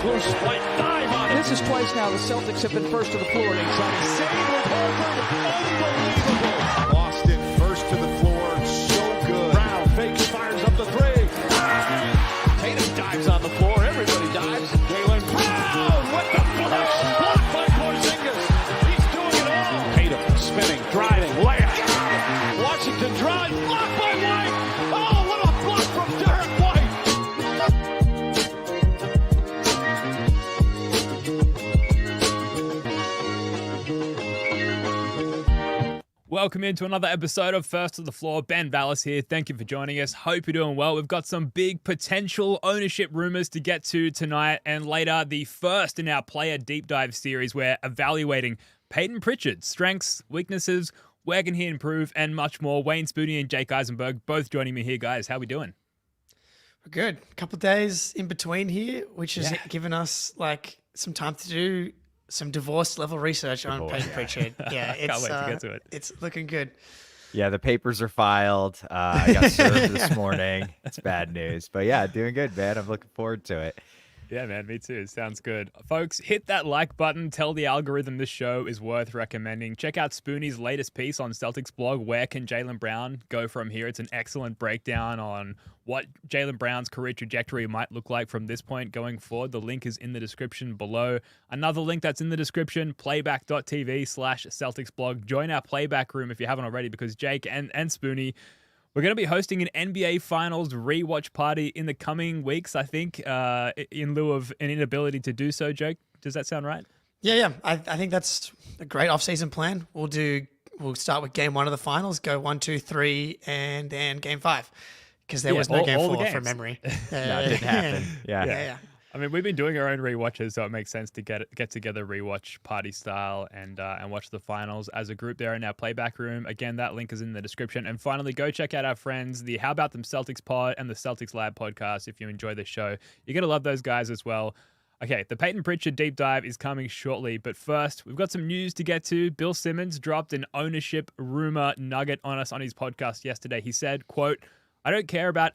Loose split dive on it. This is twice now the Celtics have been first to the floor. They try to save with Horford. Unbelievable. Boston first to the floor. So good. Brown fakes, fires up the three. Tatum dives on the floor. Everybody dives. Jaylen Brown with the flush. Blocked by Porzingis. He's doing it all. Tatum spinning, driving, layup. Washington drive. Blocked by White. Oh, what a block from Derek White. Welcome into another episode of First to the Floor. Ben Vallis here. Thank you for joining us. Hope you're doing well. We've got some big potential ownership rumors to get to tonight, and later the first in our player deep dive series. We're evaluating Payton Pritchard, strengths, weaknesses, where can he improve, and much more. Wayne Spooney and Jake Eisenberg both joining me here, guys. How we doing? We're good. A couple of days in between here, which has given us like some time to do some divorce level research on Payton Pritchard. Yeah, it's, Can't wait to get to it. It's looking good. Yeah, the papers are filed. I got served this morning. It's bad news. But yeah, doing good, man. I'm looking forward to it. Yeah, man, me too. Sounds good. Folks, hit that like button. Tell the algorithm this show is worth recommending. Check out Spooney's latest piece on Celtics blog, Where Can Jaylen Brown Go From Here? It's an excellent breakdown on what Jaylen Brown's career trajectory might look like from this point going forward. The link is in the description below. Another link that's in the description, playback.tv/Celtics blog. Join our playback room if you haven't already, because Jake and Spooney, we're going to be hosting an NBA Finals rewatch party in the coming weeks, I think, in lieu of an inability to do so. Jake, does that sound right? Yeah. I think that's a great off-season plan. We'll start with game 1 of the finals, go 1, 2, 3, and then game 5. Because there was no game 4 from memory. No, it didn't happen. Yeah. I mean, we've been doing our own rewatches, so it makes sense to get together rewatch party style and watch the finals as a group there in our playback room. Again, that link is in the description. And finally, go check out our friends, the How About Them Celtics pod and the Celtics Lab podcast if you enjoy the show. You're going to love those guys as well. Okay, the Payton Pritchard deep dive is coming shortly, but first, we've got some news to get to. Bill Simmons dropped an ownership rumor nugget on us on his podcast yesterday. He said, quote, I don't care if I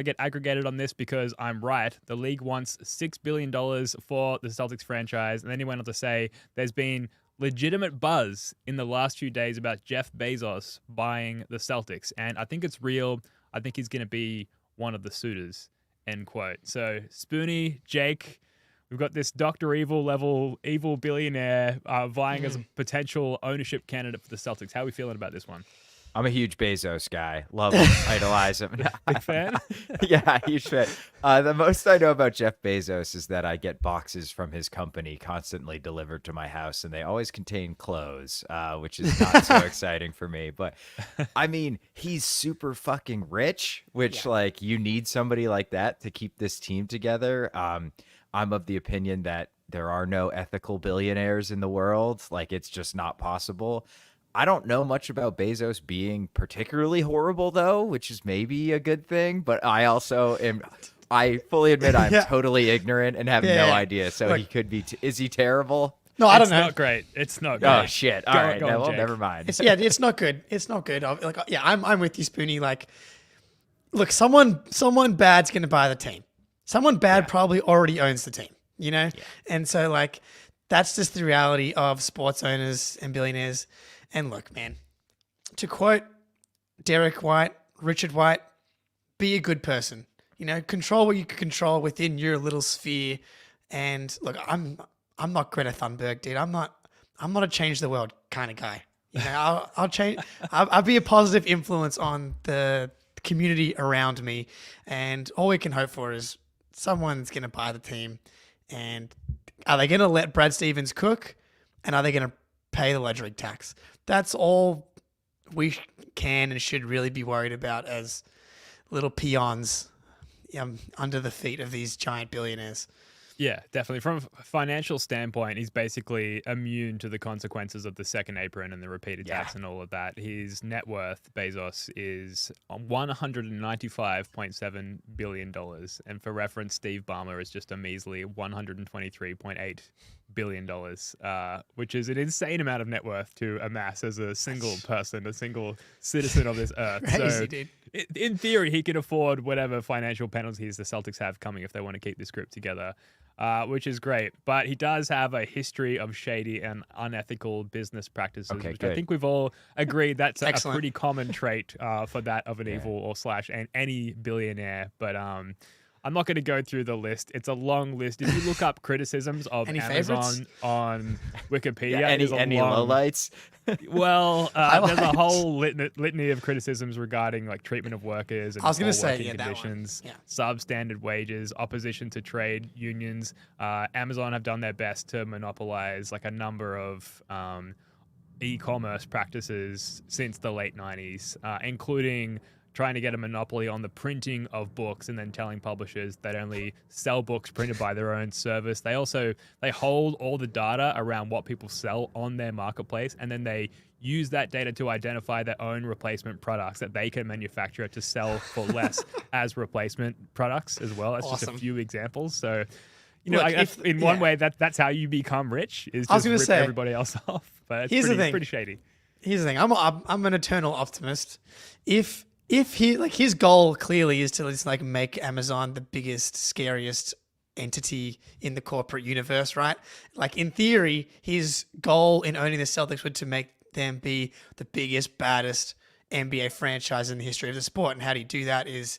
get aggregated on this because I'm right. The league wants $6 billion for the Celtics franchise. And then he went on to say there's been legitimate buzz in the last few days about Jeff Bezos buying the Celtics. And I think it's real. I think he's going to be one of the suitors, end quote. So Spooney, Jake, we've got this Dr. Evil level evil billionaire vying as a potential ownership candidate for the Celtics. How are we feeling about this one? I'm a huge Bezos guy. Love him. Idolize him. Big fan? Yeah, huge fan. The most I know about Jeff Bezos is that I get boxes from his company constantly delivered to my house, and they always contain clothes, which is not so exciting for me. But, I mean, he's super fucking rich, which, like, you need somebody like that to keep this team together. I'm of the opinion that there are no ethical billionaires in the world. Like, it's just not possible. I don't know much about Bezos being particularly horrible, though, which is maybe a good thing. But I also am, I fully admit I'm totally ignorant and have no idea. So he could be, is he terrible? No, I don't know. It's not great. It's not great. Oh, shit. All right. Well, never mind. It's not good. It's not good. I'm with you, Spooney. Like, look, someone bad's going to buy the team. Someone bad probably already owns the team, you know? Yeah. And so, like, that's just the reality of sports owners and billionaires. And look, man, to quote Derek White, Richard White, be a good person. You know, control what you can control within your little sphere. And look, I'm not Greta Thunberg, dude. I'm not a change the world kind of guy. You know, I'll change. I'll be a positive influence on the community around me. And all we can hope for is someone's going to buy the team. And are they going to let Brad Stevens cook? And are they going to pay the luxury tax? That's all we can and should really be worried about as little peons under the feet of these giant billionaires. Yeah, definitely. From a financial standpoint, he's basically immune to the consequences of the second apron and the repeated tax and all of that. His net worth, Bezos, is $195.7 billion. And for reference, Steve Ballmer is just a measly $123.8 billion, which is an insane amount of net worth to amass as a single person, a single citizen of this earth. Crazy, dude. In theory, he can afford whatever financial penalties the Celtics have coming if they want to keep this group together, which is great. But he does have a history of shady and unethical business practices, which good. I think we've all agreed that's a Excellent. pretty common trait for that of an evil or slash and any billionaire. But I'm not going to go through the list. It's a long list. If you look up criticisms of Any Amazon favorites? on Wikipedia, Yeah, it is a any long- lowlights? Well, there's a Highlights. whole litany of criticisms regarding like treatment of workers and I was gonna poor say, working yeah, that one. conditions, Yeah. substandard wages, opposition to trade unions. Amazon have done their best to monopolize like a number of e-commerce practices since the late 90s, including trying to get a monopoly on the printing of books and then telling publishers that only sell books printed by their own service. They hold all the data around what people sell on their marketplace, and then they use that data to identify their own replacement products that they can manufacture to sell for less as replacement products as well. That's just a Awesome. few examples. So, you know, Look, I guess if- in one yeah. way that's how you become rich, is I was just gonna rip say, everybody else off. But it's here's the pretty, thing. pretty shady. Here's the thing. I'm an eternal optimist. If he like his goal clearly is to just like make Amazon the biggest, scariest entity in the corporate universe, right? Like in theory, his goal in owning the Celtics would to make them be the biggest, baddest NBA franchise in the history of the sport. And how do you do that is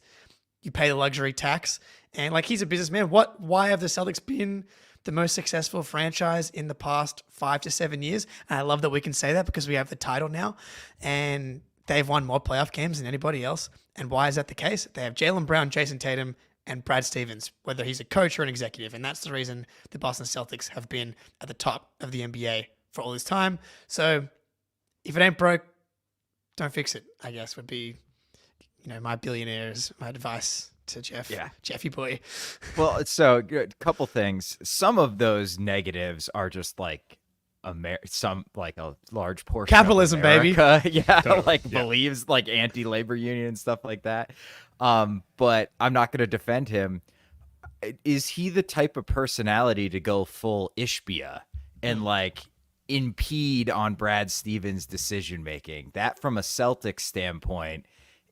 you pay the luxury tax. And like he's a businessman. Why have the Celtics been the most successful franchise in the past 5 to 7 years? And I love that we can say that because we have the title now. And they've won more playoff games than anybody else. And why is that the case? They have Jaylen Brown, Jason Tatum, and Brad Stevens, whether he's a coach or an executive. And that's the reason the Boston Celtics have been at the top of the NBA for all this time. So if it ain't broke, don't fix it, I guess would be, my billionaires, my advice to Jeff. Yeah. Jeffy boy. Well, so a couple things. Some of those negatives are just like some like a large portion Capitalism, of baby. America, yeah, Totally. like believes like anti-labor union and stuff like that. But I'm not going to defend him. Is he the type of personality to go full Ishbia and like impede on Brad Stevens' decision making? That, from a Celtics standpoint,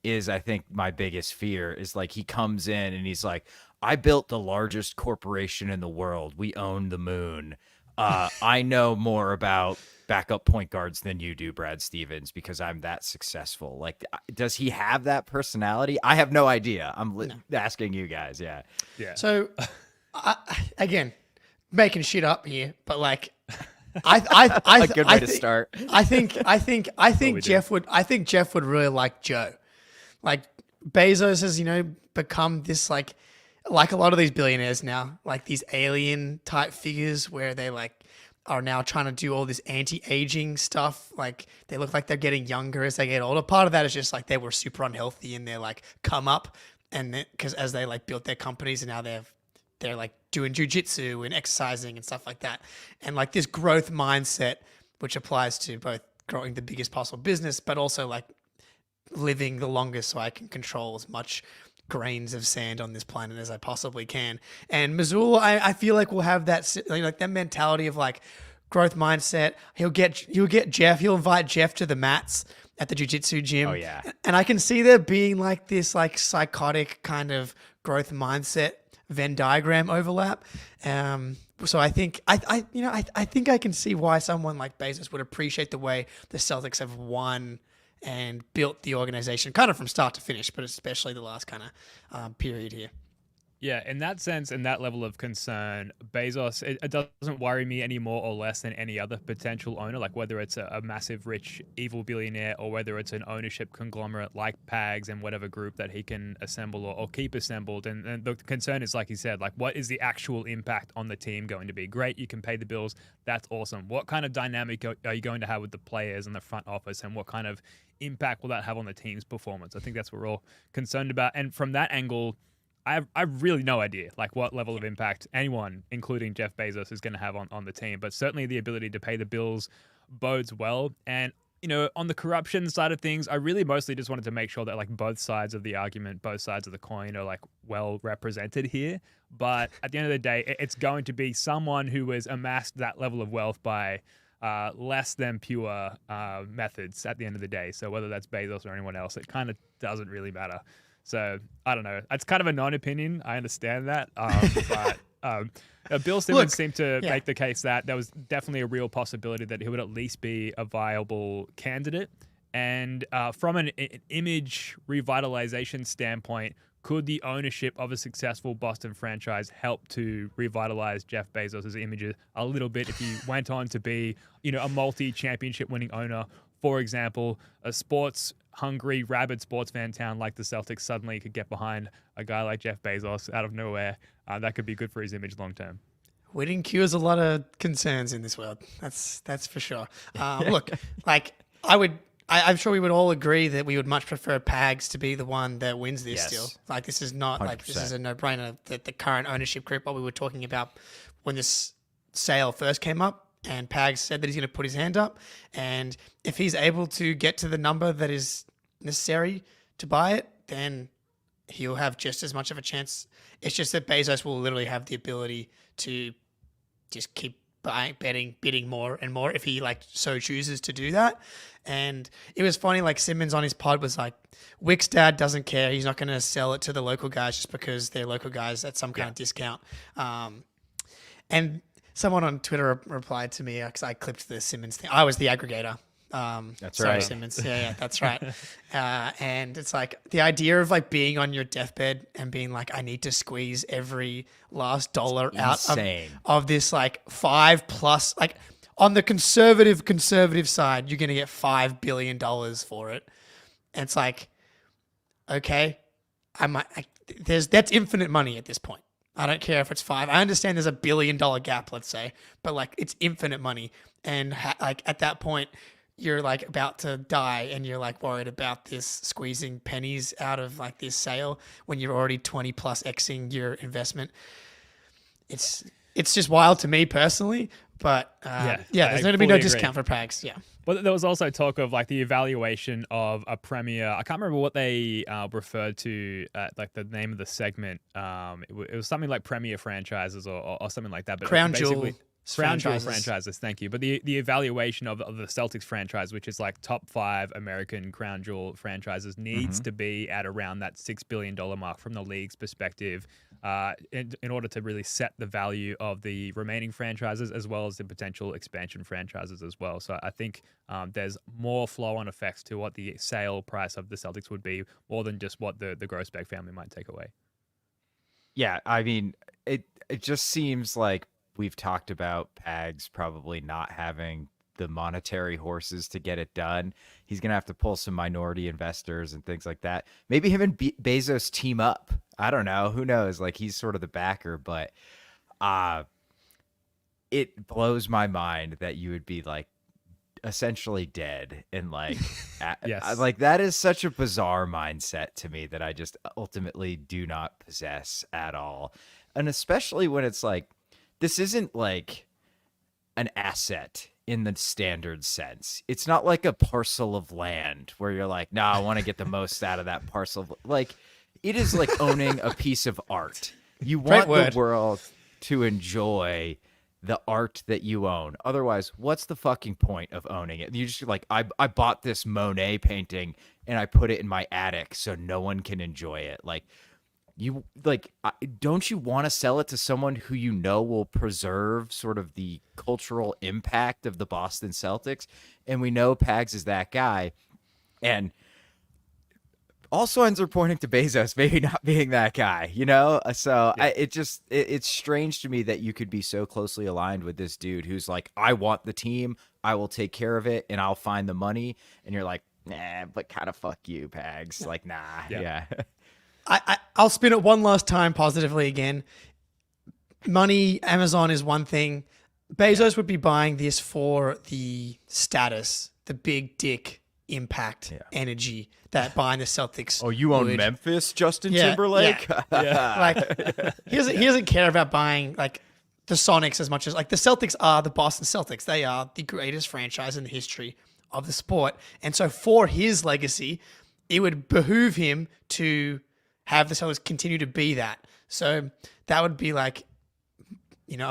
is I think my biggest fear. Is like he comes in and he's like, I built the largest corporation in the world. We own the moon. I know more about backup point guards than you do, Brad Stevens, because I'm that successful. Like, does he have that personality? I have no idea. I'm asking you guys. Yeah. Yeah. So, again, making shit up here, but like, I A good way to start. I think Jeff would really like Joe. Like Bezos has, become this like a lot of these billionaires now, like these alien type figures where they like are now trying to do all this anti-aging stuff. Like they look like they're getting younger as they get older. Part of that is just like they were super unhealthy and they're like come up, and because as they like built their companies and now they're like doing jujitsu and exercising and stuff like that. And like this growth mindset, which applies to both growing the biggest possible business, but also like living the longest so I can control as much grains of sand on this planet as I possibly can. And Mazul, I feel like will have that like that mentality of like growth mindset. He'll invite Jeff to the mats at the jiu-jitsu gym. Oh, yeah. And I can see there being like this like psychotic kind of growth mindset Venn diagram overlap. So I think I think I can see why someone like Bezos would appreciate the way the Celtics have won and built the organization kind of from start to finish, but especially the last kind of period here. Yeah, in that sense, in that level of concern, Bezos, it doesn't worry me any more or less than any other potential owner, like whether it's a massive, rich, evil billionaire or whether it's an ownership conglomerate like Pags and whatever group that he can assemble or keep assembled. And the concern is, like he said, like what is the actual impact on the team going to be? Great, you can pay the bills. That's awesome. What kind of dynamic are you going to have with the players and the front office, and what kind of impact will that have on the team's performance? I think that's what we're all concerned about. And from that angle, I have really no idea like what level of impact anyone, including Jeff Bezos, is going to have on the team. But certainly the ability to pay the bills bodes well. And, on the corruption side of things, I really mostly just wanted to make sure that like both sides of the argument, both sides of the coin are like well represented here. But at the end of the day, it's going to be someone who has amassed that level of wealth by less than pure methods at the end of the day. So whether that's Bezos or anyone else, it kind of doesn't really matter. So I don't know. It's kind of a non-opinion. I understand that, but Bill Simmons seemed to make the case that there was definitely a real possibility that he would at least be a viable candidate. And from an image revitalization standpoint, could the ownership of a successful Boston franchise help to revitalize Jeff Bezos' image a little bit if he went on to be, a multi-championship winning owner? For example, a sports-hungry, rabid sports fan town like the Celtics suddenly could get behind a guy like Jeff Bezos out of nowhere. That could be good for his image long term. Winning cures a lot of concerns in this world. That's for sure. Look, like I'm sure we would all agree that we would much prefer Pags to be the one that wins this still. Like this is not 100%. this is a no-brainer that the current ownership group, what we were talking about when this sale first came up, and Pags said that he's going to put his hand up, and if he's able to get to the number that is necessary to buy it, then he'll have just as much of a chance. It's just that Bezos will literally have the ability to just keep bidding more and more if he so chooses to do that. And it was funny, Simmons on his pod was like, Wick's dad doesn't care. He's not going to sell it to the local guys just because they're local guys at some kind of discount. And someone on Twitter replied to me because I clipped the Simmons thing. I was the aggregator. That's right. Simmons. Yeah, that's right. And it's like the idea of being on your deathbed and being like, I need to squeeze every last dollar out of this 5+. On the conservative side, you're going to get $5 billion for it. And it's like, okay, that's infinite money at this point. I don't care if it's 5. I understand there's $1 billion gap, let's say, but it's infinite money. And at that point, you're about to die and you're worried about this squeezing pennies out of this sale when you're already 20 plus Xing your investment. It's just wild to me personally, but there's going to be no discount for Pags. Yeah. But there was also talk of the evaluation of a premier. I can't remember what they referred to, the name of the segment. It was something like premier franchises or something like that. But Crown Jewel franchises. Thank you. But the evaluation of the Celtics franchise, which is top 5 American Crown Jewel franchises, needs to be at around that $6 billion mark from the league's perspective, in order to really set the value of the remaining franchises as well as the potential expansion franchises as well. So I think there's more flow-on effects to what the sale price of the Celtics would be, more than just what the Grossbeck family might take away. Yeah, I mean, it just seems like we've talked about Pags probably not having the monetary horses to get it done. He's going to have to pull some minority investors and things like that. Maybe him and Bezos team up. I don't know. Who knows? He's sort of the backer, but it blows my mind that you would be essentially dead and yes. That is such a bizarre mindset to me that I just ultimately do not possess at all. And especially when it's this isn't an asset in the standard sense. It's not like a parcel of land where you're I want to get the most out of that parcel. It is owning a piece of art. You want the world to enjoy the art that you own. Otherwise, what's the fucking point of owning it? You just I bought this Monet painting and I put it in my attic so no one can enjoy it. You don't you want to sell it to someone who will preserve sort of the cultural impact of the Boston Celtics? And we know Pags is that guy. And all signs are pointing to Bezos maybe not being that guy, So yeah. It's strange to me that you could be so closely aligned with this dude who's I want the team, I will take care of it, and I'll find the money. And you're nah, but kind of fuck you, Pags. Nah, yeah. I'll spin it one last time positively again. Money, Amazon is one thing. Bezos would be buying this for the status, the big dick impact, energy that buying the Celtics. Oh, you own Memphis, Justin Timberlake? Yeah. He doesn't care about buying the Sonics as much as the Celtics are the Boston Celtics. They are the greatest franchise in the history of the sport. And so for his legacy, it would behoove him to have the Celtics continue to be that. So that would be a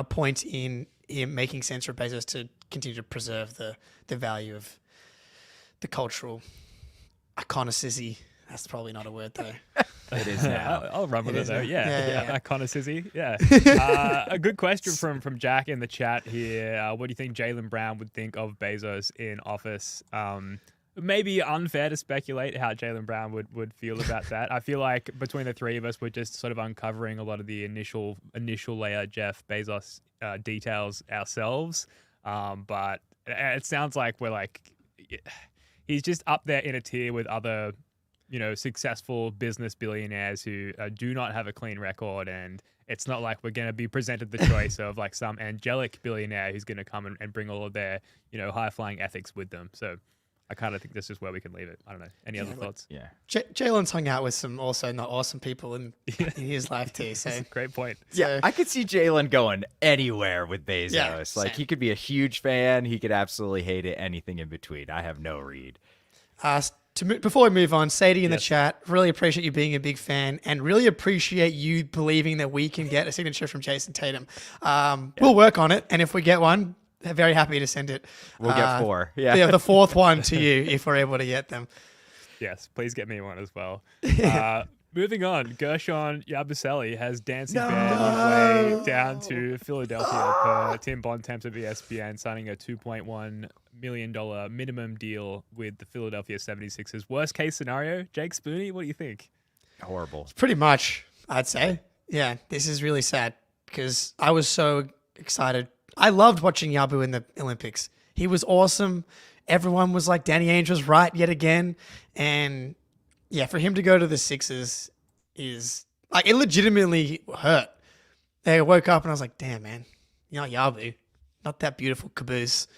point in him making sense for Bezos to continue to preserve the value of the cultural iconicity. That's probably not a word though. It is now. I'll run with it though. now. Yeah. Iconicity. Yeah. A good question from Jack in the chat here. What do you think Jaylen Brown would think of Bezos in office? Maybe unfair to speculate how Jaylen Brown would feel about that. I feel like between the three of us, we're just sort of uncovering a lot of the initial layer Jeff Bezos details ourselves. But it sounds like we're like, he's just up there in a tier with other, successful business billionaires who do not have a clean record. And it's not like we're going to be presented the choice of like some angelic billionaire who's going to come and bring all of their, high flying ethics with them. So I kind of think this is where we can leave it. I don't know. Any other thoughts? Yeah. Jalen's hung out with some also not awesome people in his life too. So Great point. Yeah, I could see Jaylen going anywhere with Bezos. Yeah, like same. he could be a huge fan. He could absolutely hate it. Anything in between. I have no read. Before we move on, Sadie in the chat, really appreciate you being a big fan and really appreciate you believing that we can get a signature from Jason Tatum. We'll work on it, and if we get one, very happy to send it. We'll get 4. Yeah. The fourth one to you if we're able to get them. Yes, please get me one as well. Moving on, Guerschon Yabusele has dancing bear his way down to Philadelphia per Tim Bontemps of ESPN, signing a $2.1 million minimum deal with the Philadelphia 76ers. Worst case scenario, Jake Spooney, what do you think? Horrible. Pretty much, I'd say. Yeah, this is really sad because I was so excited. I loved watching Yabu in the Olympics. He was awesome. Everyone was like, Danny Ainge was right yet again. And yeah, for him to go to the Sixers is like, it legitimately hurt. I woke up and I was like, damn, man, you're not Yabu. Not that beautiful caboose.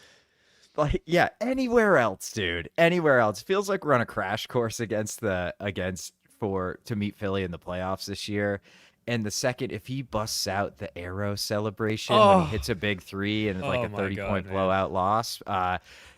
Like, yeah, anywhere else, dude. Anywhere else. Feels like we're on a crash course to meet Philly in the playoffs this year. And the second, if he busts out the arrow celebration when he hits a big 3 and it's like a 30-point blowout loss,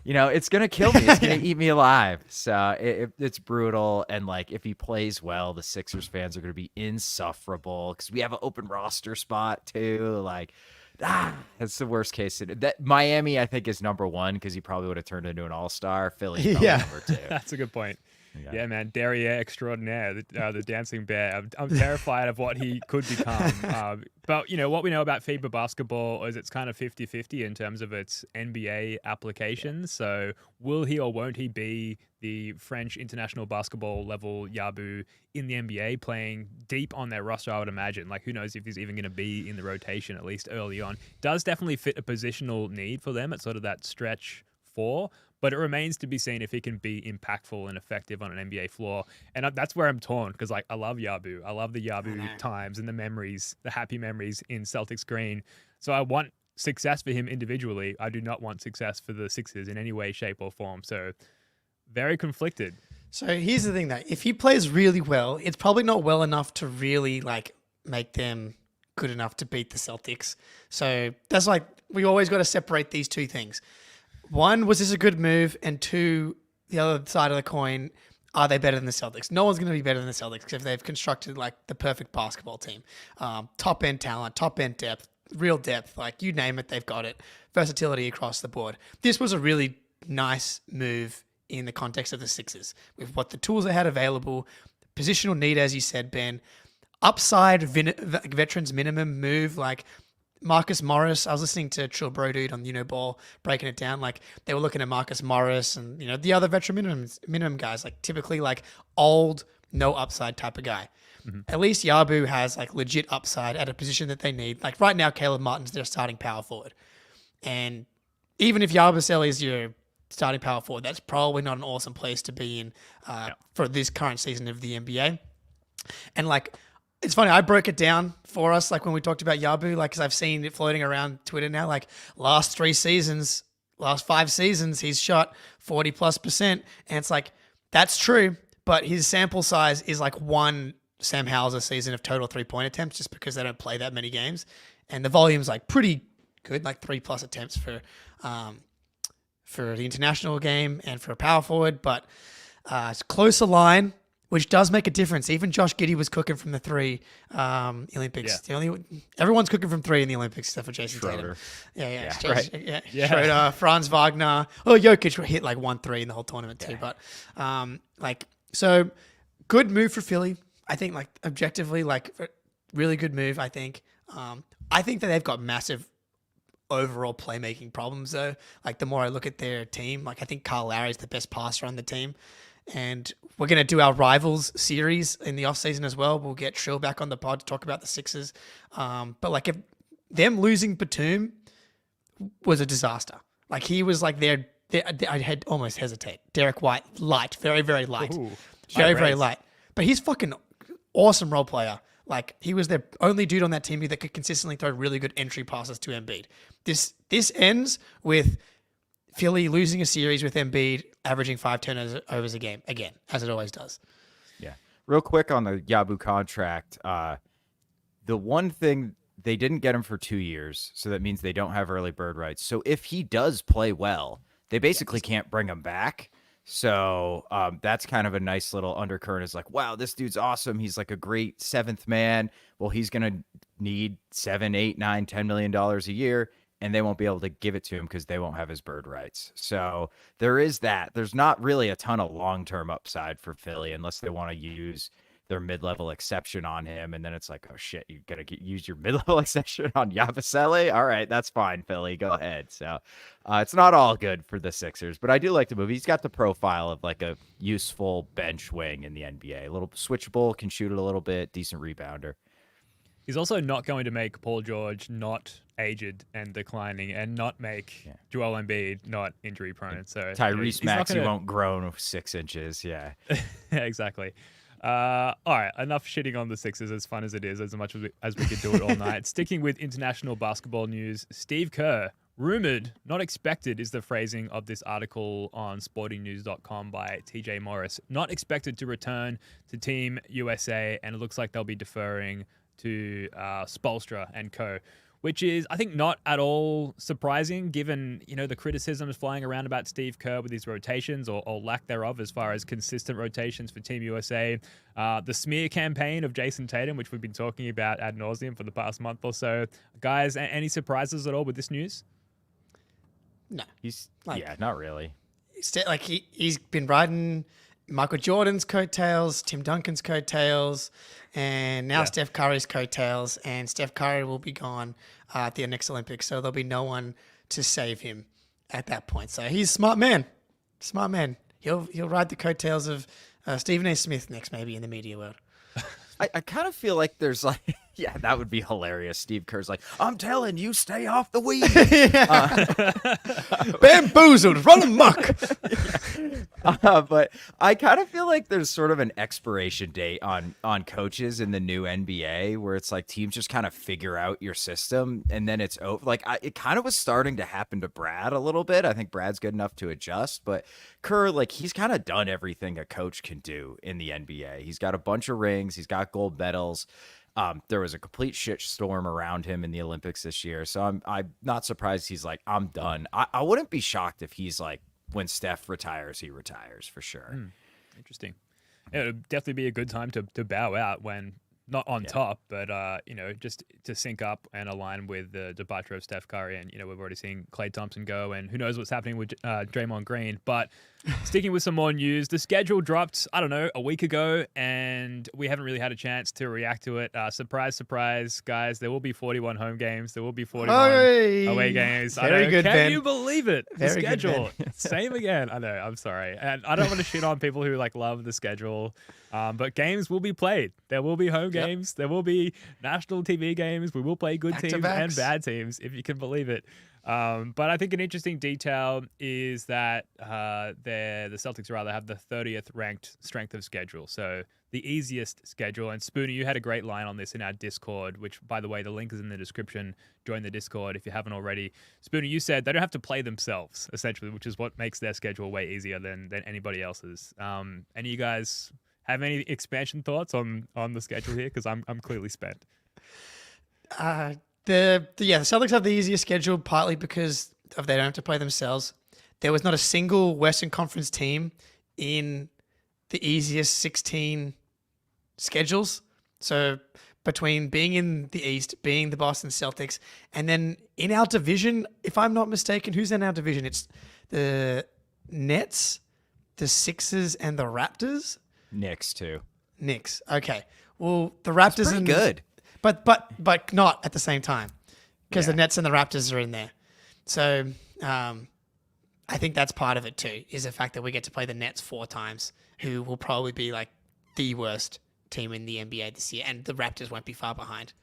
it's going to kill me. It's going to eat me alive. So it's brutal. And like, if he plays well, the Sixers fans are going to be insufferable because we have an open roster spot too. Like, that's the worst case. That Miami, I think, is number 1 because he probably would have turned into an all-star. Philly's probably number 2. That's a good point. Yeah, man, derriere extraordinaire, the dancing bear. I'm terrified of what he could become. But, what we know about FIBA basketball is it's kind of 50-50 in terms of its NBA applications. So will he or won't he be the French international basketball level Yabu in the NBA playing deep on their roster, I would imagine. Like, who knows if he's even going to be in the rotation, at least early on. Does definitely fit a positional need for them at sort of that stretch 4. But it remains to be seen if he can be impactful and effective on an NBA floor. And that's where I'm torn because, like, I love Yabu. I love the Yabu times and the memories, the happy memories in Celtics green. So I want success for him individually. I do not want success for the Sixers in any way, shape, or form. So very conflicted. So here's the thing, though. If he plays really well, it's probably not well enough to really, like, make them good enough to beat the Celtics. So that's like, we always got to separate these two things. 1, was this a good move? And 2, the other side of the coin, are they better than the Celtics? No one's going to be better than the Celtics if they've constructed like the perfect basketball team. Top end talent, top end depth, real depth, like you name it, they've got it. Versatility across the board. This was a really nice move in the context of the Sixers with what the tools they had available, positional need, as you said, Ben, upside veterans minimum move, like Marcus Morris. I was listening to Trill Bro Dude on Ball breaking it down. Like they were looking at Marcus Morris and the other veteran minimum guys, like typically like old, no upside type of guy. Mm-hmm. At least Yabu has like legit upside at a position that they need. Like right now, Caleb Martin's their starting power forward, and even if Yabusele is your starting power forward, that's probably not an awesome place to be in for this current season of the NBA. And like, it's funny, I broke it down for us, like when we talked about Yabu, like, because I've seen it floating around Twitter now, like last 5 seasons, he's shot 40+%. And it's like, that's true, but his sample size is like one Sam Hauser season of total 3-point attempts just because they don't play that many games. And the volume's like pretty good, like 3+ attempts for the international game and for a power forward, but it's closer line which does make a difference. Even Josh Giddey was cooking from the 3 Olympics. Everyone's cooking from 3 in the Olympics except for Jason Tatum. Yeah. Schroeder, Franz Wagner. Oh, Jokic hit like 1-3 in the whole tournament too. But so good move for Philly. I think like objectively, like really good move. I think that they've got massive overall playmaking problems though. Like the more I look at their team, like I think Kyle Lowry is the best passer on the team. And we're going to do our rivals series in the offseason as well. We'll get Trill back on the pod to talk about the Sixers. But like if them losing Batum was a disaster. Like he was like I had almost hesitate. Derek White, light, very, very light. Ooh, very light. But he's fucking awesome role player. Like he was the only dude on that team that could consistently throw really good entry passes to Embiid. This ends with Philly losing a series with Embiid averaging 5 turnovers a game again, as it always does. Yeah. Real quick on the Yabu contract. The one thing, they didn't get him for 2 years, so that means they don't have early bird rights. So if he does play well, they basically can't bring him back. So that's kind of a nice little undercurrent. Is like, wow, this dude's awesome. He's like a great 7th man. Well, he's going to need $7, $8, $9, $10 million a year. And they won't be able to give it to him because they won't have his bird rights. So there is that. There's not really a ton of long-term upside for Philly unless they want to use their mid-level exception on him. And then it's like, oh, shit, you got to use your mid-level exception on Yabusele? All right, that's fine, Philly. Go ahead. So it's not all good for the Sixers. But I do like the move. He's got the profile of like a useful bench wing in the NBA. A little switchable, can shoot it a little bit, decent rebounder. He's also not going to make Paul George not aged and declining, and not make Joel Embiid not injury prone. So Tyrese Maxey won't grow 6 inches. Yeah, exactly. All right, enough shitting on the Sixers, as fun as it is, as much as we could do it all night. Sticking with international basketball news, Steve Kerr, rumored, not expected is the phrasing of this article on sportingnews.com by TJ Morris. Not expected to return to Team USA, and it looks like they'll be deferring to Spoelstra and co, which is, I think, not at all surprising given, the criticisms flying around about Steve Kerr with his rotations or lack thereof as far as consistent rotations for Team USA. The smear campaign of Jason Tatum, which we've been talking about ad nauseum for the past month or so. Guys, any surprises at all with this news? No. Not really. He's been riding Michael Jordan's coattails, Tim Duncan's coattails, and now Steph Curry's coattails. And Steph Curry will be gone at the next Olympics, so there'll be no one to save him at that point. So he's a smart man. Smart man. He'll ride the coattails of Stephen A. Smith next, maybe in the media world. I kind of feel like there's like, that would be hilarious. Steve Kerr's like, I'm telling you, stay off the weed. Bamboozled, run amok. But I kind of feel like there's sort of an expiration date on coaches in the new NBA where it's like teams just kind of figure out your system and then it's over. Like it kind of was starting to happen to Brad a little bit. I think Brad's good enough to adjust, but Kerr, like he's kind of done everything a coach can do in the NBA. He's got a bunch of rings. He's got gold medals. There was a complete shitstorm around him in the Olympics this year. So I'm not surprised he's like, I'm done. I wouldn't be shocked if he's like, when Steph retires, he retires for sure. Interesting. It would definitely be a good time to bow out when not on top, but just to sync up and align with the departure of Steph Curry. And we've already seen Klay Thompson go, and who knows what's happening with Draymond Green. But sticking with some more news, the schedule dropped, I don't know, a week ago, and we haven't really had a chance to react to it. Surprise, surprise, guys! There will be 41 home games. There will be 41 away games. Very good, Can Ben. you believe it? Very the schedule, good, same again. I know. I'm sorry, and I don't want to shit on people who like love the schedule. But games will be played. There will be home games. There will be national TV games. We will play good teams and bad teams, if you can believe it. But I think an interesting detail is that the Celtics rather have the 30th ranked strength of schedule. So the easiest schedule. And Spooner, you had a great line on this in our Discord, which, by the way, the link is in the description. Join the Discord if you haven't already. Spooner, you said they don't have to play themselves, essentially, which is what makes their schedule way easier than anybody else's. And you guys have any expansion thoughts on the schedule here? Because I'm clearly spent. The Celtics have the easiest schedule partly because they don't have to play themselves. There was not a single Western Conference team in the easiest 16 schedules. So between being in the East, being the Boston Celtics, and then in our division, if I'm not mistaken, who's in our division? It's the Nets, the Sixers, and the Raptors. Knicks too. Knicks. Okay. Well, the Raptors Pretty and good. but not at the same time, because Yeah. the Nets and the Raptors are in there. So I think that's part of it too, is the fact that we get to play the Nets 4 times, who will probably be like the worst team in the NBA this year, and the Raptors won't be far behind.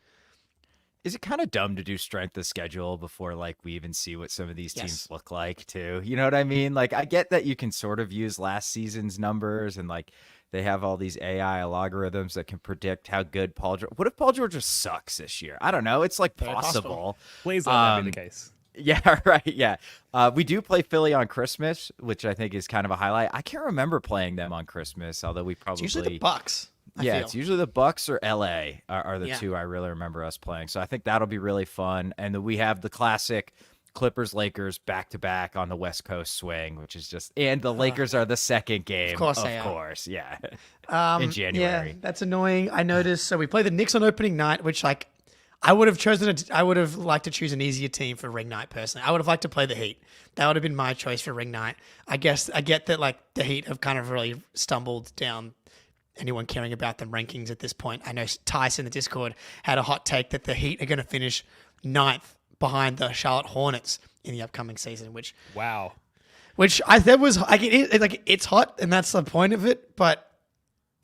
Is it kind of dumb to do strength of schedule before like we even see what some of these teams Yes. look like too? You know what I mean? Like I get that you can sort of use last season's numbers and like they have all these AI algorithms that can predict how good Paul George. What if Paul George just sucks this year? I don't know. It's like Very possible. possible. Please let that be the case. Yeah, right. Yeah. We do play Philly on Christmas, which I think is kind of a highlight. I can't remember playing them on Christmas, although we probably It's usually the Bucks. I yeah, feel. it's usually the Bucks or LA are the Yeah. two I really remember us playing. So I think that'll be really fun. And then we have the classic Clippers Lakers back to back on the West Coast swing, which is just and the Lakers are the second game. course they are. Course. Yeah. In Yeah, January. that's annoying. I noticed. So we play the Knicks on opening night, which like I would have chosen. I would have liked to choose an easier team for ring night. Personally, I would have liked to play the Heat. That would have been my choice for ring night. I guess I get that like the Heat have kind of really stumbled down anyone caring about them rankings at this point. I know Tyson in the Discord had a hot take that the Heat are going to finish 9th behind the Charlotte Hornets in the upcoming season, which Wow. I said was like it's hot and that's the point of it, but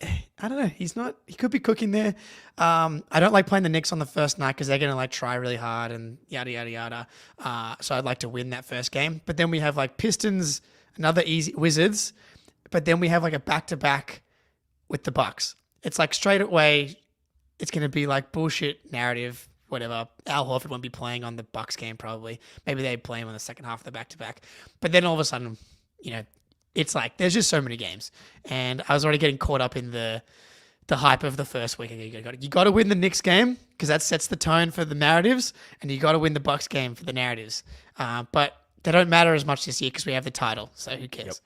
I don't know. He could be cooking there. I don't like playing the Knicks on the first night because they're going to like try really hard and yada, yada, yada. So I'd like to win that first game. But then we have like Pistons, another easy Wizards. But then we have like a back-to-back with the Bucks. It's like straight away, it's going to be like bullshit narrative, whatever. Al Horford won't be playing on the Bucks game probably. Maybe they play him on the second half of the back-to-back. But then all of a sudden, it's like there's just so many games. And I was already getting caught up in the hype of the first week. You got to win the Knicks game because that sets the tone for the narratives, and you got to win the Bucks game for the narratives. But they don't matter as much this year because we have the title. So who cares?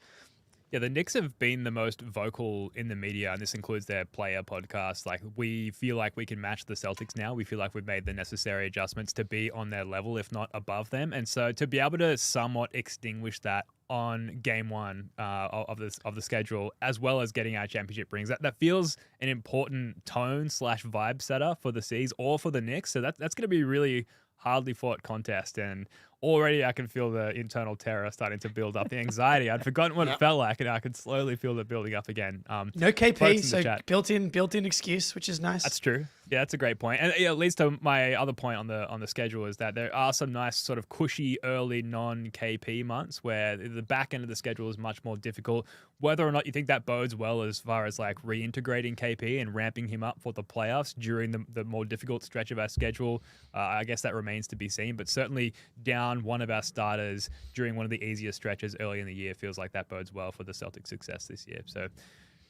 Yeah, the Knicks have been the most vocal in the media, and this includes their player podcast. Like, we feel like we can match the Celtics now. We feel like we've made the necessary adjustments to be on their level, if not above them. And so to be able to somewhat extinguish that on game one of the schedule, as well as getting our championship rings, that feels an important tone/vibe setter for the C's or for the Knicks. So that's going to be really hardly fought contest, and already I can feel the internal terror starting to build up, the anxiety. I'd forgotten what it felt like, and I could slowly feel it building up again. No KP, folks in so the chat. built-in excuse, which is nice. That's true. Yeah, that's a great point. And it leads to my other point on the schedule is that there are some nice sort of cushy early non-KP months where the back end of the schedule is much more difficult. Whether or not you think that bodes well as far as like reintegrating KP and ramping him up for the playoffs during the more difficult stretch of our schedule, I guess that remains to be seen. But certainly down one of our starters during one of the easier stretches early in the year feels like that bodes well for the Celtics' success this year. So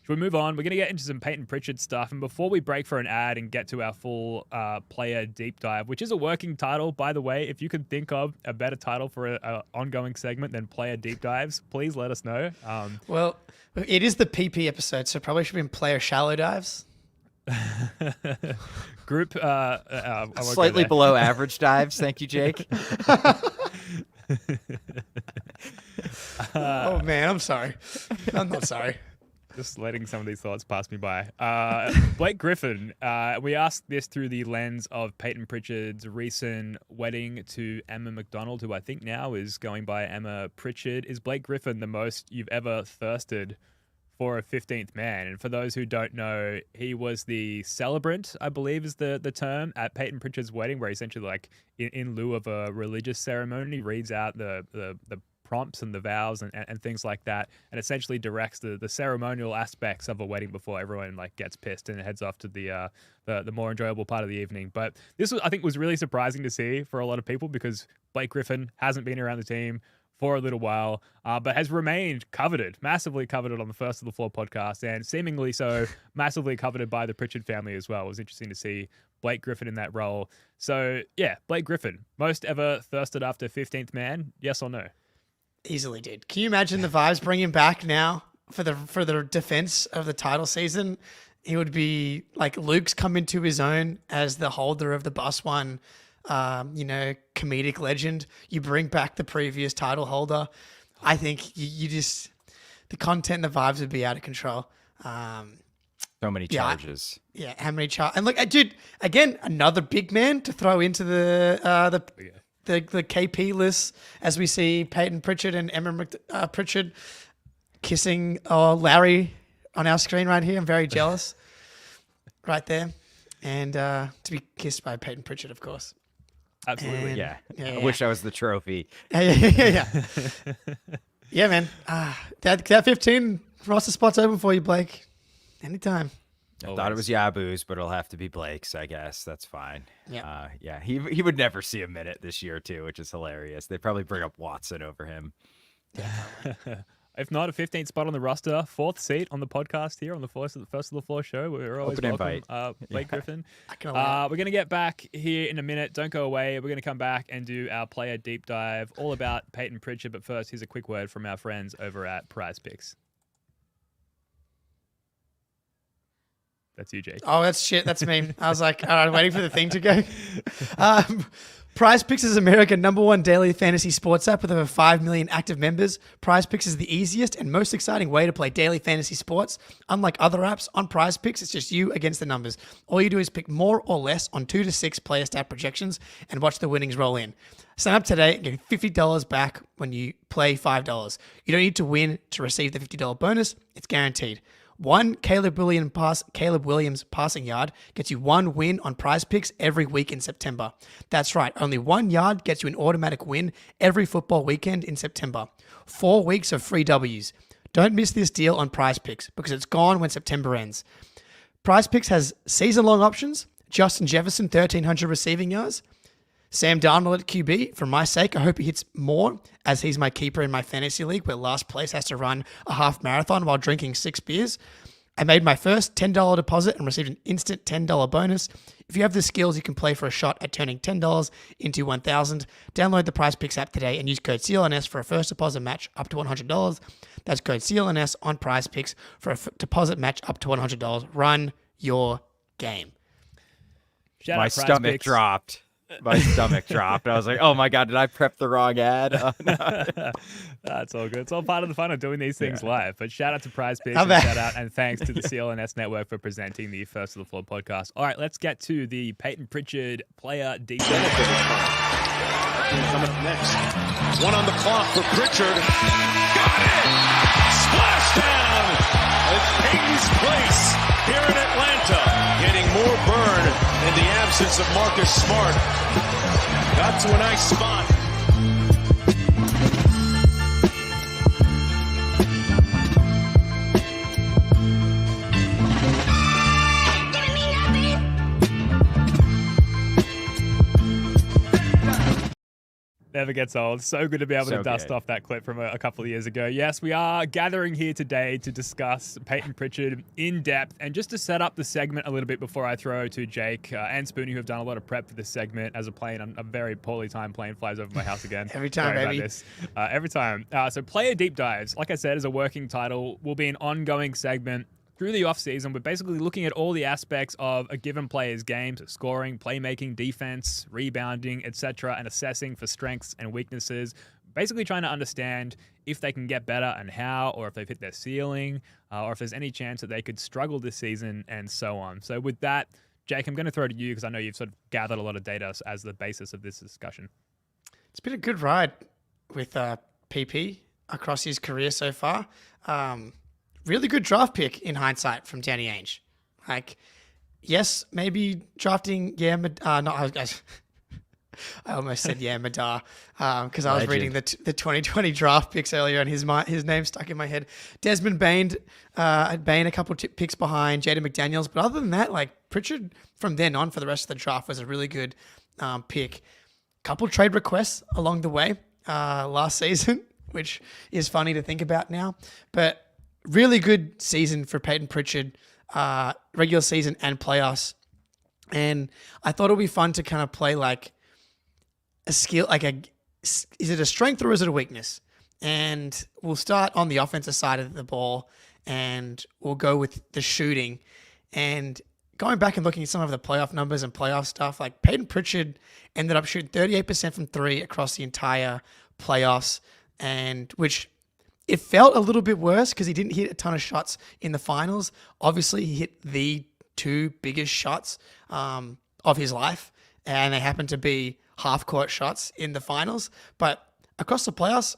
should we move on? We're going to get into some Payton Pritchard stuff. And before we break for an ad and get to our full player deep dive, which is a working title, by the way, if you could think of a better title for an ongoing segment than player deep dives, please let us know. Well, it is the PP episode, so probably should have been player shallow dives. Group I won't go Slightly there. below average dives. Thank you, Jake. Oh man, I'm sorry. I'm not sorry. Just letting some of these thoughts pass me by. Blake Griffin, we asked this through the lens of Payton Pritchard's recent wedding to Emma McDonald, who I think now is going by Emma Pritchard. Is Blake Griffin the most you've ever thirsted for a 15th man? And for those who don't know, he was the celebrant, I believe is the term, at Payton Pritchard's wedding, where he essentially, like, in lieu of a religious ceremony, reads out the prompts and the vows and things like that, and essentially directs the ceremonial aspects of a wedding before everyone like gets pissed and heads off to the more enjoyable part of the evening. But this was, I think, was really surprising to see for a lot of people because Blake Griffin hasn't been around the team for a little while, but has remained coveted, massively coveted on the First of the Floor podcast, and seemingly so massively coveted by the Pritchard family as well. It was interesting to see Blake Griffin in that role. So yeah, Blake Griffin, most ever thirsted after 15th man, yes or no? Easily did. Can you imagine the vibes bring him back now? for the defense of the title season, he would be like Luke's come into his own as the holder of the bus one, comedic legend. You bring back the previous title holder. I think you just, the content and the vibes would be out of control. So many charges. How many charges? And look, dude, again, another big man to throw into the KP list as we see Payton Pritchard and Emma Pritchard kissing Larry on our screen right here. I'm very jealous. Right there. And to be kissed by Payton Pritchard, of course. Absolutely. Yeah. I wish I was the trophy. Yeah. Yeah, man. That 15 roster spot's open for you, Blake. Anytime. I thought it was Yabu's, but it'll have to be Blake's, I guess. That's fine. Yeah. He would never see a minute this year, too, which is hilarious. They probably bring up Watson over him. If not, a 15th spot on the roster, 4th seat on the podcast here on the first of the floor show. We're always Open welcome, invite. Blake Griffin. We're We're going to get back here in a minute. Don't go away. We're going to come back and do our player deep dive all about Payton Pritchard. But first, here's a quick word from our friends over at Prize Picks. That's you, Jake. Oh, that's shit. That's me. I was like, all right, waiting for the thing to go. Prize Picks is America's #1 daily fantasy sports app with over 5 million active members. Prize Picks is the easiest and most exciting way to play daily fantasy sports. Unlike other apps, on Prize Picks, it's just you against the numbers. All you do is pick more or less on 2 to 6 player stat projections and watch the winnings roll in. Sign up today and get $50 back when you play $5. You don't need to win to receive the $50 bonus. It's guaranteed. One Caleb Williams passing yard gets you 1 win on Prize Picks every week in September. That's right, only 1 yard gets you an automatic win every football weekend in September. 4 weeks of free W's. Don't miss this deal on Prize Picks because it's gone when September ends. Prize Picks has season-long options. Justin Jefferson, 1,300 receiving yards. Sam Darnold at QB. For my sake, I hope he hits more as he's my keeper in my fantasy league where last place has to run a half marathon while drinking 6 beers. I made my first $10 deposit and received an instant $10 bonus. If you have the skills, you can play for a shot at turning $10 into $1,000. Download the Prize Picks app today and use code CLNS for a first deposit match up to $100. That's code CLNS on Prize Picks for a deposit match up to $100. Run your game. Shout My out Prize stomach Picks. dropped. My stomach dropped. I was like, oh my God, did I prep the wrong ad? Oh, no. That's all good. It's all part of the fun of doing these things live. But shout out to Prize Picks, How and about- shout out and thanks to the CLNS Network for presenting the First of the Floor podcast. All right, let's get to the Payton Pritchard player deep dive. Coming up next. 1 on the clock for Pritchard. Got it! Splashdown! It's Payton's place here in Atlanta. Getting more burn in the absence of Marcus Smart. Got to a nice spot. Never gets old. So good to be able to So dust good. off that clip from a couple of years ago. Yes, we are gathering here today to discuss Payton Pritchard in depth. And just to set up the segment a little bit before I throw to Jake and Spoonie, who have done a lot of prep for this segment as a plane. I'm very poorly timed plane flies over my house again. Every time, Sorry about baby. this. Every time. So player deep dives, like I said, is a working title, will be an ongoing segment through the offseason. We're basically looking at all the aspects of a given player's game, so scoring, playmaking, defense, rebounding, etc., and assessing for strengths and weaknesses. Basically trying to understand if they can get better and how, or if they've hit their ceiling, or if there's any chance that they could struggle this season, and so on. So with that, Jake, I'm going to throw it to you because I know you've sort of gathered a lot of data as the basis of this discussion. It's been a good ride with PP across his career so far. Really good draft pick in hindsight from Danny Ainge. Like, yes, maybe drafting I almost said Madar because I was reading the 2020 draft picks earlier and his name stuck in my head. Desmond Bain, a couple picks behind Jaden McDaniels. But other than that, like Pritchard from then on for the rest of the draft was a really good pick. Couple trade requests along the way last season, which is funny to think about now. But really good season for Payton Pritchard, regular season and playoffs. And I thought it would be fun to kind of play like a skill, is it a strength or is it a weakness? And we'll start on the offensive side of the ball, and we'll go with the shooting. And going back and looking at some of the playoff numbers and playoff stuff, like Payton Pritchard ended up shooting 38% from three across the entire playoffs, and which it felt a little bit worse because he didn't hit a ton of shots in the finals. Obviously, he hit the two biggest shots of his life, and they happened to be half-court shots in the finals. But across the playoffs,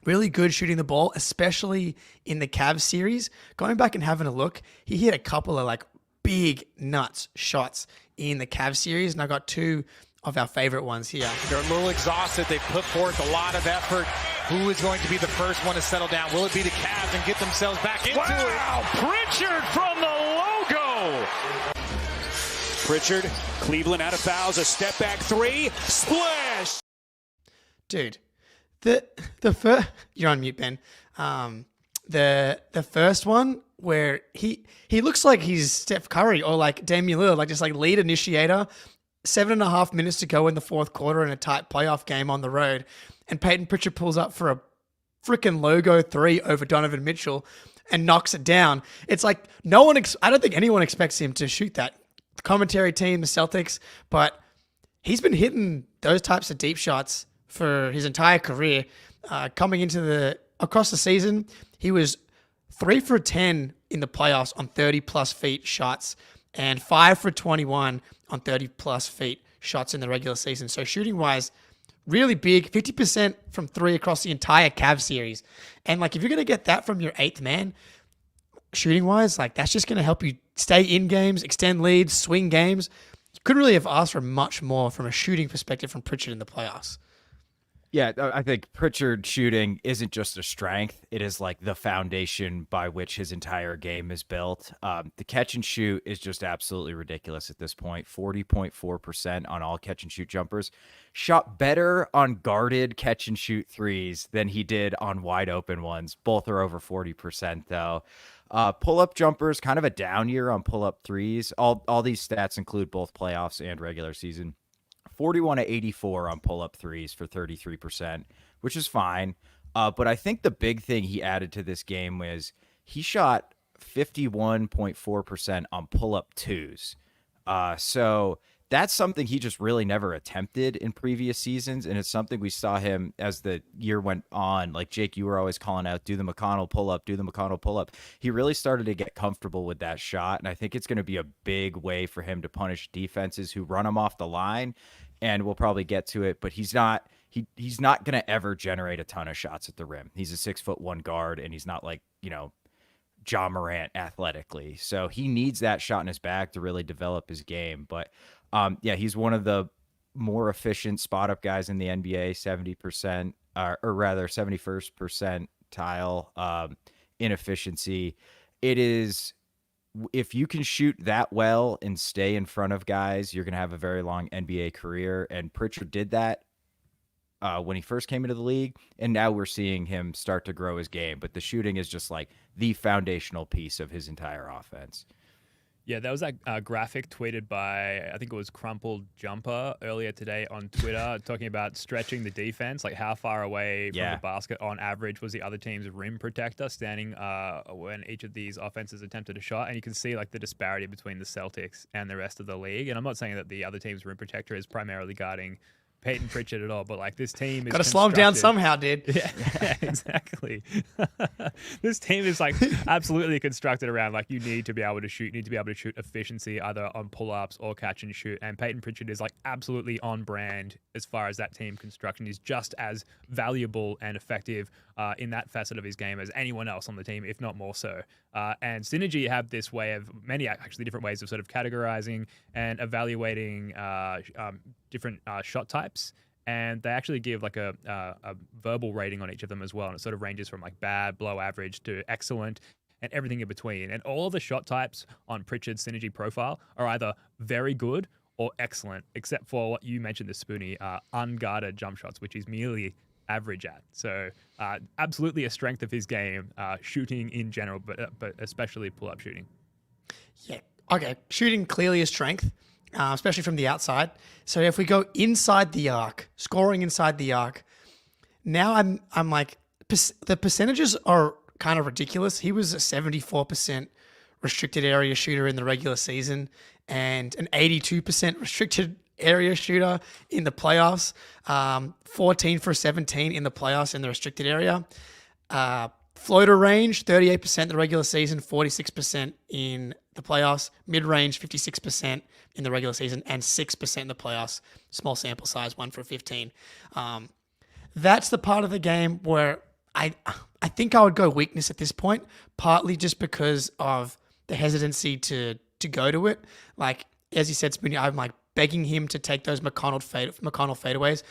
really good shooting the ball, especially in the Cavs series. Going back and having a look, he hit a couple of like big nuts shots in the Cavs series, and I got two of our favorite ones here. They're a little exhausted. They've put forth a lot of effort. Who is going to be the first one to settle down? Will it be the Cavs and get themselves back into it? Wow, Pritchard from the logo. Pritchard, Cleveland out of fouls, a step back three, splash. Dude, the first, you're on mute, Ben. The first one where he looks like he's Steph Curry or like Damian Lillard, like just like lead initiator. 7.5 minutes to go in the fourth quarter in a tight playoff game on the road, and Payton Pritchard pulls up for a freaking logo three over Donovan Mitchell and knocks it down. It's like no one. I don't think anyone expects him to shoot that. The commentary team, the Celtics, but he's been hitting those types of deep shots for his entire career. Coming into across the season, he was 3 for 10 in the playoffs on 30 plus feet shots, and 5 for 21 on 30 plus feet shots in the regular season. So shooting wise, really big, 50% from three across the entire Cavs series. And like, if you're going to get that from your eighth man, shooting wise, like that's just going to help you stay in games, extend leads, swing games. You couldn't really have asked for much more from a shooting perspective from Pritchard in the playoffs. Yeah, I think Pritchard shooting isn't just a strength. It is like the foundation by which his entire game is built. The catch and shoot is just absolutely ridiculous at this point. 40.4% on all catch and shoot jumpers. Shot better on guarded catch and shoot threes than he did on wide open ones. Both are over 40% though. Pull-up jumpers, kind of a down year on pull-up threes. All these stats include both playoffs and regular season. 41 to 84 on pull-up threes for 33%, which is fine. But I think the big thing he added to this game was he shot 51.4% on pull-up twos. So that's something he just really never attempted in previous seasons, and it's something we saw him as the year went on. Like, Jake, you were always calling out, do the McConnell pull-up, do the McConnell pull-up. He really started to get comfortable with that shot, and I think it's going to be a big way for him to punish defenses who run him off the line, and we'll probably get to it, but he's not going to ever generate a ton of shots at the rim. He's a 6'1" guard, and he's not like, Ja Morant athletically. So he needs that shot in his bag to really develop his game. But he's one of the more efficient spot up guys in the NBA, 70%, or rather 71st percentile in efficiency. It is, if you can shoot that well and stay in front of guys, you're going to have a very long NBA career. And Pritchard did that when he first came into the league, and now we're seeing him start to grow his game. But the shooting is just like the foundational piece of his entire offense. Yeah, that was that graphic tweeted by, I think it was Crumpled Jumper earlier today on Twitter, talking about stretching the defense, like how far away from the basket on average was the other team's rim protector standing when each of these offenses attempted a shot. And you can see like the disparity between the Celtics and the rest of the league. And I'm not saying that the other team's rim protector is primarily guarding Payton Pritchard at all, but like this team is got to slow him down somehow, dude. Yeah, exactly. This team is like absolutely constructed around like you need to be able to shoot. You need to be able to shoot efficiency either on pull-ups or catch and shoot. And Payton Pritchard is like absolutely on brand as far as that team construction. He's just as valuable and effective in that facet of his game as anyone else on the team, if not more so. And Synergy have this way of many actually different ways of sort of categorizing and evaluating different shot types. And they actually give like a verbal rating on each of them as well. And it sort of ranges from like bad, below average to excellent and everything in between. And all the shot types on Pritchard's Synergy profile are either very good or excellent, except for what you mentioned, the Spoonie, unguarded jump shots, which is merely average at. So absolutely a strength of his game, shooting in general, but especially pull-up shooting. Yeah. Okay. Shooting clearly a strength, especially from the outside. So if we go inside the arc, scoring inside the arc, now I'm like the percentages are kind of ridiculous. He was a 74% restricted area shooter in the regular season and an 82% restricted area shooter in the playoffs. 14 for 17 in the playoffs in the restricted area. Floater range, 38% in the regular season, 46% in the playoffs. Mid-range, 56% in the regular season and 6% in the playoffs. Small sample size, 1 for 15. That's the part of the game where I think I would go weakness at this point, partly just because of the hesitancy to go to it. Like, as you said, Spoonie, I'm like begging him to take those McConnell fadeaways.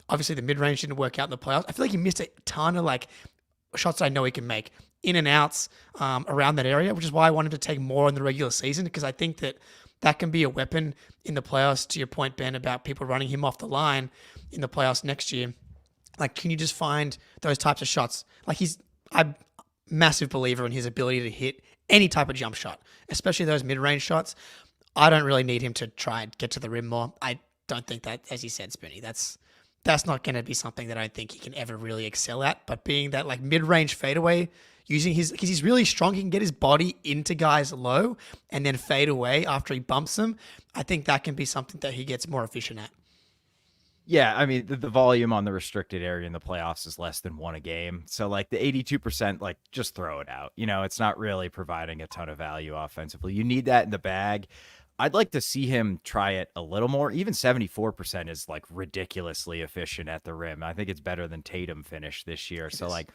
Obviously, the mid-range didn't work out in the playoffs. I feel like he missed a ton of like shots that I know he can make in and outs around that area, which is why I wanted to take more in the regular season, because I think that can be a weapon in the playoffs, to your point, Ben, about people running him off the line in the playoffs next year. Like, can you just find those types of shots? Like, I'm a massive believer in his ability to hit any type of jump shot, especially those mid-range shots. I don't really need him to try and get to the rim more. I don't think that, as you said, Spoonie, that's not going to be something that I think he can ever really excel at. But being that like mid-range fadeaway, because he's really strong, he can get his body into guys low and then fade away after he bumps them. I think that can be something that he gets more efficient at. Yeah, I mean, the volume on the restricted area in the playoffs is less than 1 a game. So, like, the 82%, like, just throw it out. You know, it's not really providing a ton of value offensively. You need that in the bag. I'd like to see him try it a little more. Even 74% is, like, ridiculously efficient at the rim. I think it's better than Tatum finished this year. So, like,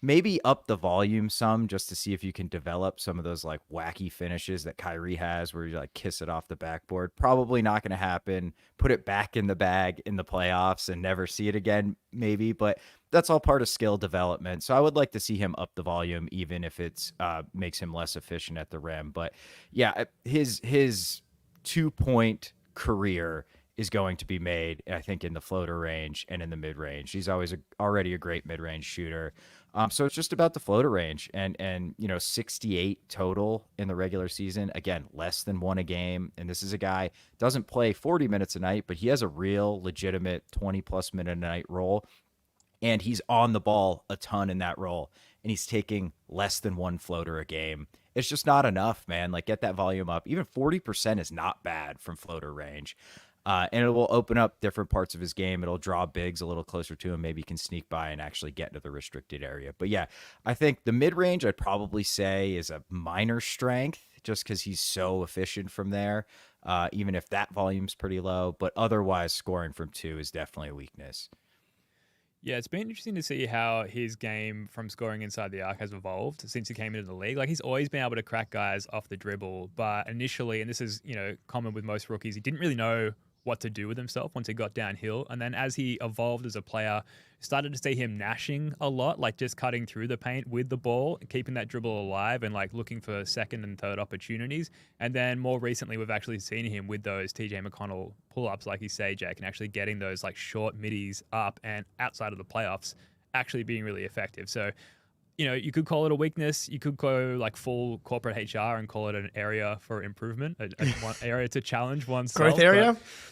maybe up the volume some just to see if you can develop some of those like wacky finishes that Kyrie has where you like kiss it off the backboard. Probably not going to happen. Put it back in the bag in the playoffs and never see it again, maybe, but that's all part of skill development. So I would like to see him up the volume, even if it's makes him less efficient at the rim. But yeah, his 2-point career is going to be made, I think, in the floater range and in the mid range. He's already a great mid range shooter. So it's just about the floater range and 68 total in the regular season. Again, less than 1 a game. And this is a guy doesn't play 40 minutes a night, but he has a real legitimate 20 plus minute a night role. And he's on the ball a ton in that role. And he's taking less than 1 floater a game. It's just not enough, man. Like, get that volume up. Even 40% is not bad from floater range. And it will open up different parts of his game. It'll draw bigs a little closer to him. Maybe he can sneak by and actually get into the restricted area. But yeah, I think the mid-range I'd probably say is a minor strength just because he's so efficient from there, even if that volume's pretty low. But otherwise, scoring from 2 is definitely a weakness. Yeah, it's been interesting to see how his game from scoring inside the arc has evolved since he came into the league. Like, he's always been able to crack guys off the dribble, but initially, and this is, common with most rookies, he didn't really know what to do with himself once he got downhill. And then as he evolved as a player, started to see him gnashing a lot, like just cutting through the paint with the ball, keeping that dribble alive and like looking for second and third opportunities. And then more recently, we've actually seen him with those TJ McConnell pull-ups, like you say, Jake, and actually getting those like short middies up and outside of the playoffs, actually being really effective. So, you could call it a weakness. You could go like full corporate HR and call it an area for improvement, one area to challenge oneself.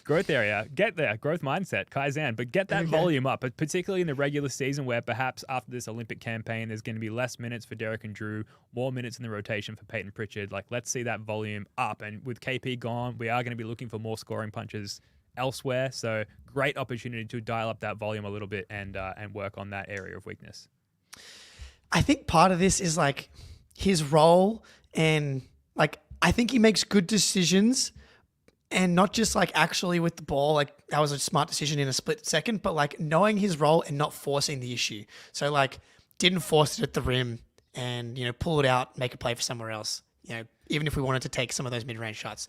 Growth area. Get there. Growth mindset, Kaizen. But get that volume up, particularly in the regular season where perhaps after this Olympic campaign, there's going to be less minutes for Derek and Drew, more minutes in the rotation for Payton Pritchard. Like, let's see that volume up. And with KP gone, we are going to be looking for more scoring punches elsewhere. So great opportunity to dial up that volume a little bit and work on that area of weakness. I think part of this is like his role, and like I think he makes good decisions, and not just like actually with the ball, like that was a smart decision in a split second, but like knowing his role and not forcing the issue. So like didn't force it at the rim and pull it out, make a play for somewhere else. Even if we wanted to take some of those mid-range shots.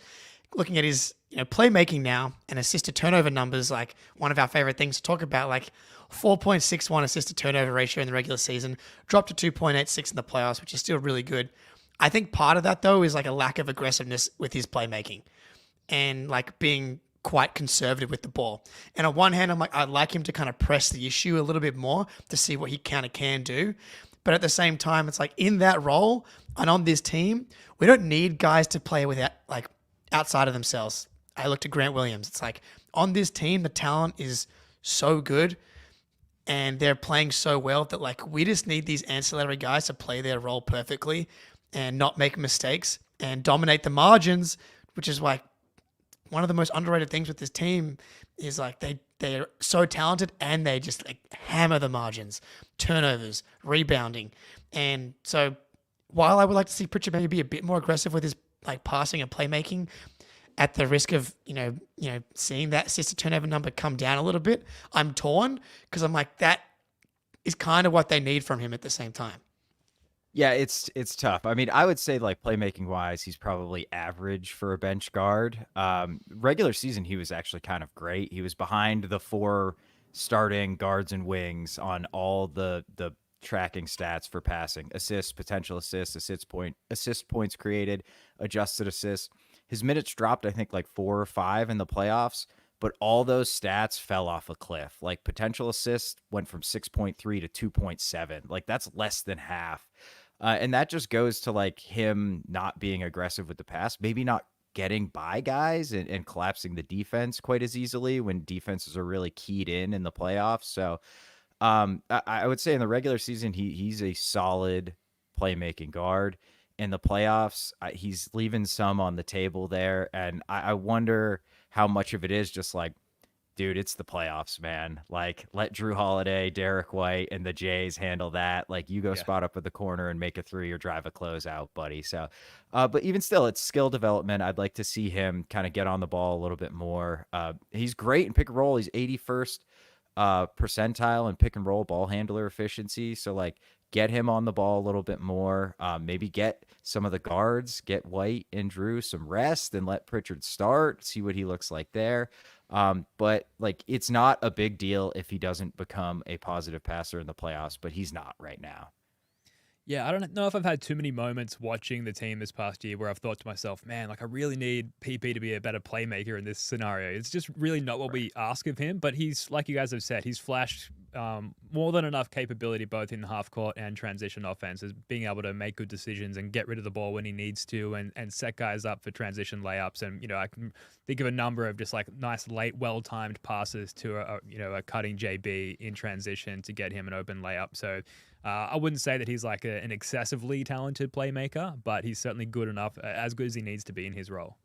Looking at his playmaking now and assist to turnover numbers, like one of our favorite things to talk about, like 4.61 assist to turnover ratio in the regular season, dropped to 2.86 in the playoffs, which is still really good. I think part of that though is like a lack of aggressiveness with his playmaking and like being quite conservative with the ball. And on one hand, I'd like him to kind of press the issue a little bit more to see what he can do. But at the same time, it's like in that role and on this team, we don't need guys to play without like outside of themselves. I looked at Grant Williams. It's like on this team, the talent is so good. and they're playing so well that like we just need these ancillary guys to play their role perfectly and not make mistakes and dominate the margins, which is like one of the most underrated things with this team is like they're so talented and they just like hammer the margins, turnovers, rebounding. And so while I would like to see Pritchard maybe be a bit more aggressive with his like passing and playmaking at the risk of, seeing that assist to turnover number come down a little bit, I'm torn because I'm like, that is kind of what they need from him at the same time. Yeah, it's tough. I mean, I would say like playmaking wise, he's probably average for a bench guard. Regular season, he was actually kind of great. He was behind the 4 starting guards and wings on all the tracking stats for passing: assists, potential assists, assist points created, adjusted assists. His minutes dropped, I think, like 4 or 5 in the playoffs, but all those stats fell off a cliff. Like potential assists went from 6.3 to 2.7. Like that's less than half. And that just goes to like him not being aggressive with the pass, maybe not getting by guys and collapsing the defense quite as easily when defenses are really keyed in the playoffs. So I would say in the regular season, he's a solid playmaking guard. In the playoffs, he's leaving some on the table there. And I wonder how much of it is just like, dude, it's the playoffs, man. Like, let Drew Holiday, Derek White, and the Jays handle that. Like, you go spot up at the corner and make a 3 or drive a closeout, buddy. So, but even still, it's skill development. I'd like to see him kind of get on the ball a little bit more. He's great in pick and roll. He's 81st percentile in pick and roll ball handler efficiency. So, like, get him on the ball a little bit more. Maybe get some of the guards, get White and Drew some rest and let Pritchard start, see what he looks like there. But like, it's not a big deal if he doesn't become a positive passer in the playoffs, but he's not right now. Yeah, I don't know if I've had too many moments watching the team this past year where I've thought to myself, man, like I really need PP to be a better playmaker in this scenario. It's just really not what we ask of him, but he's, like you guys have said, he's flashed more than enough capability both in half court and transition offense, as being able to make good decisions and get rid of the ball when he needs to and set guys up for transition layups. And, I can think of a number of just like nice late, well-timed passes to a cutting JB in transition to get him an open layup. So I wouldn't say that he's like an excessively talented playmaker, but he's certainly good enough, as good as he needs to be in his role.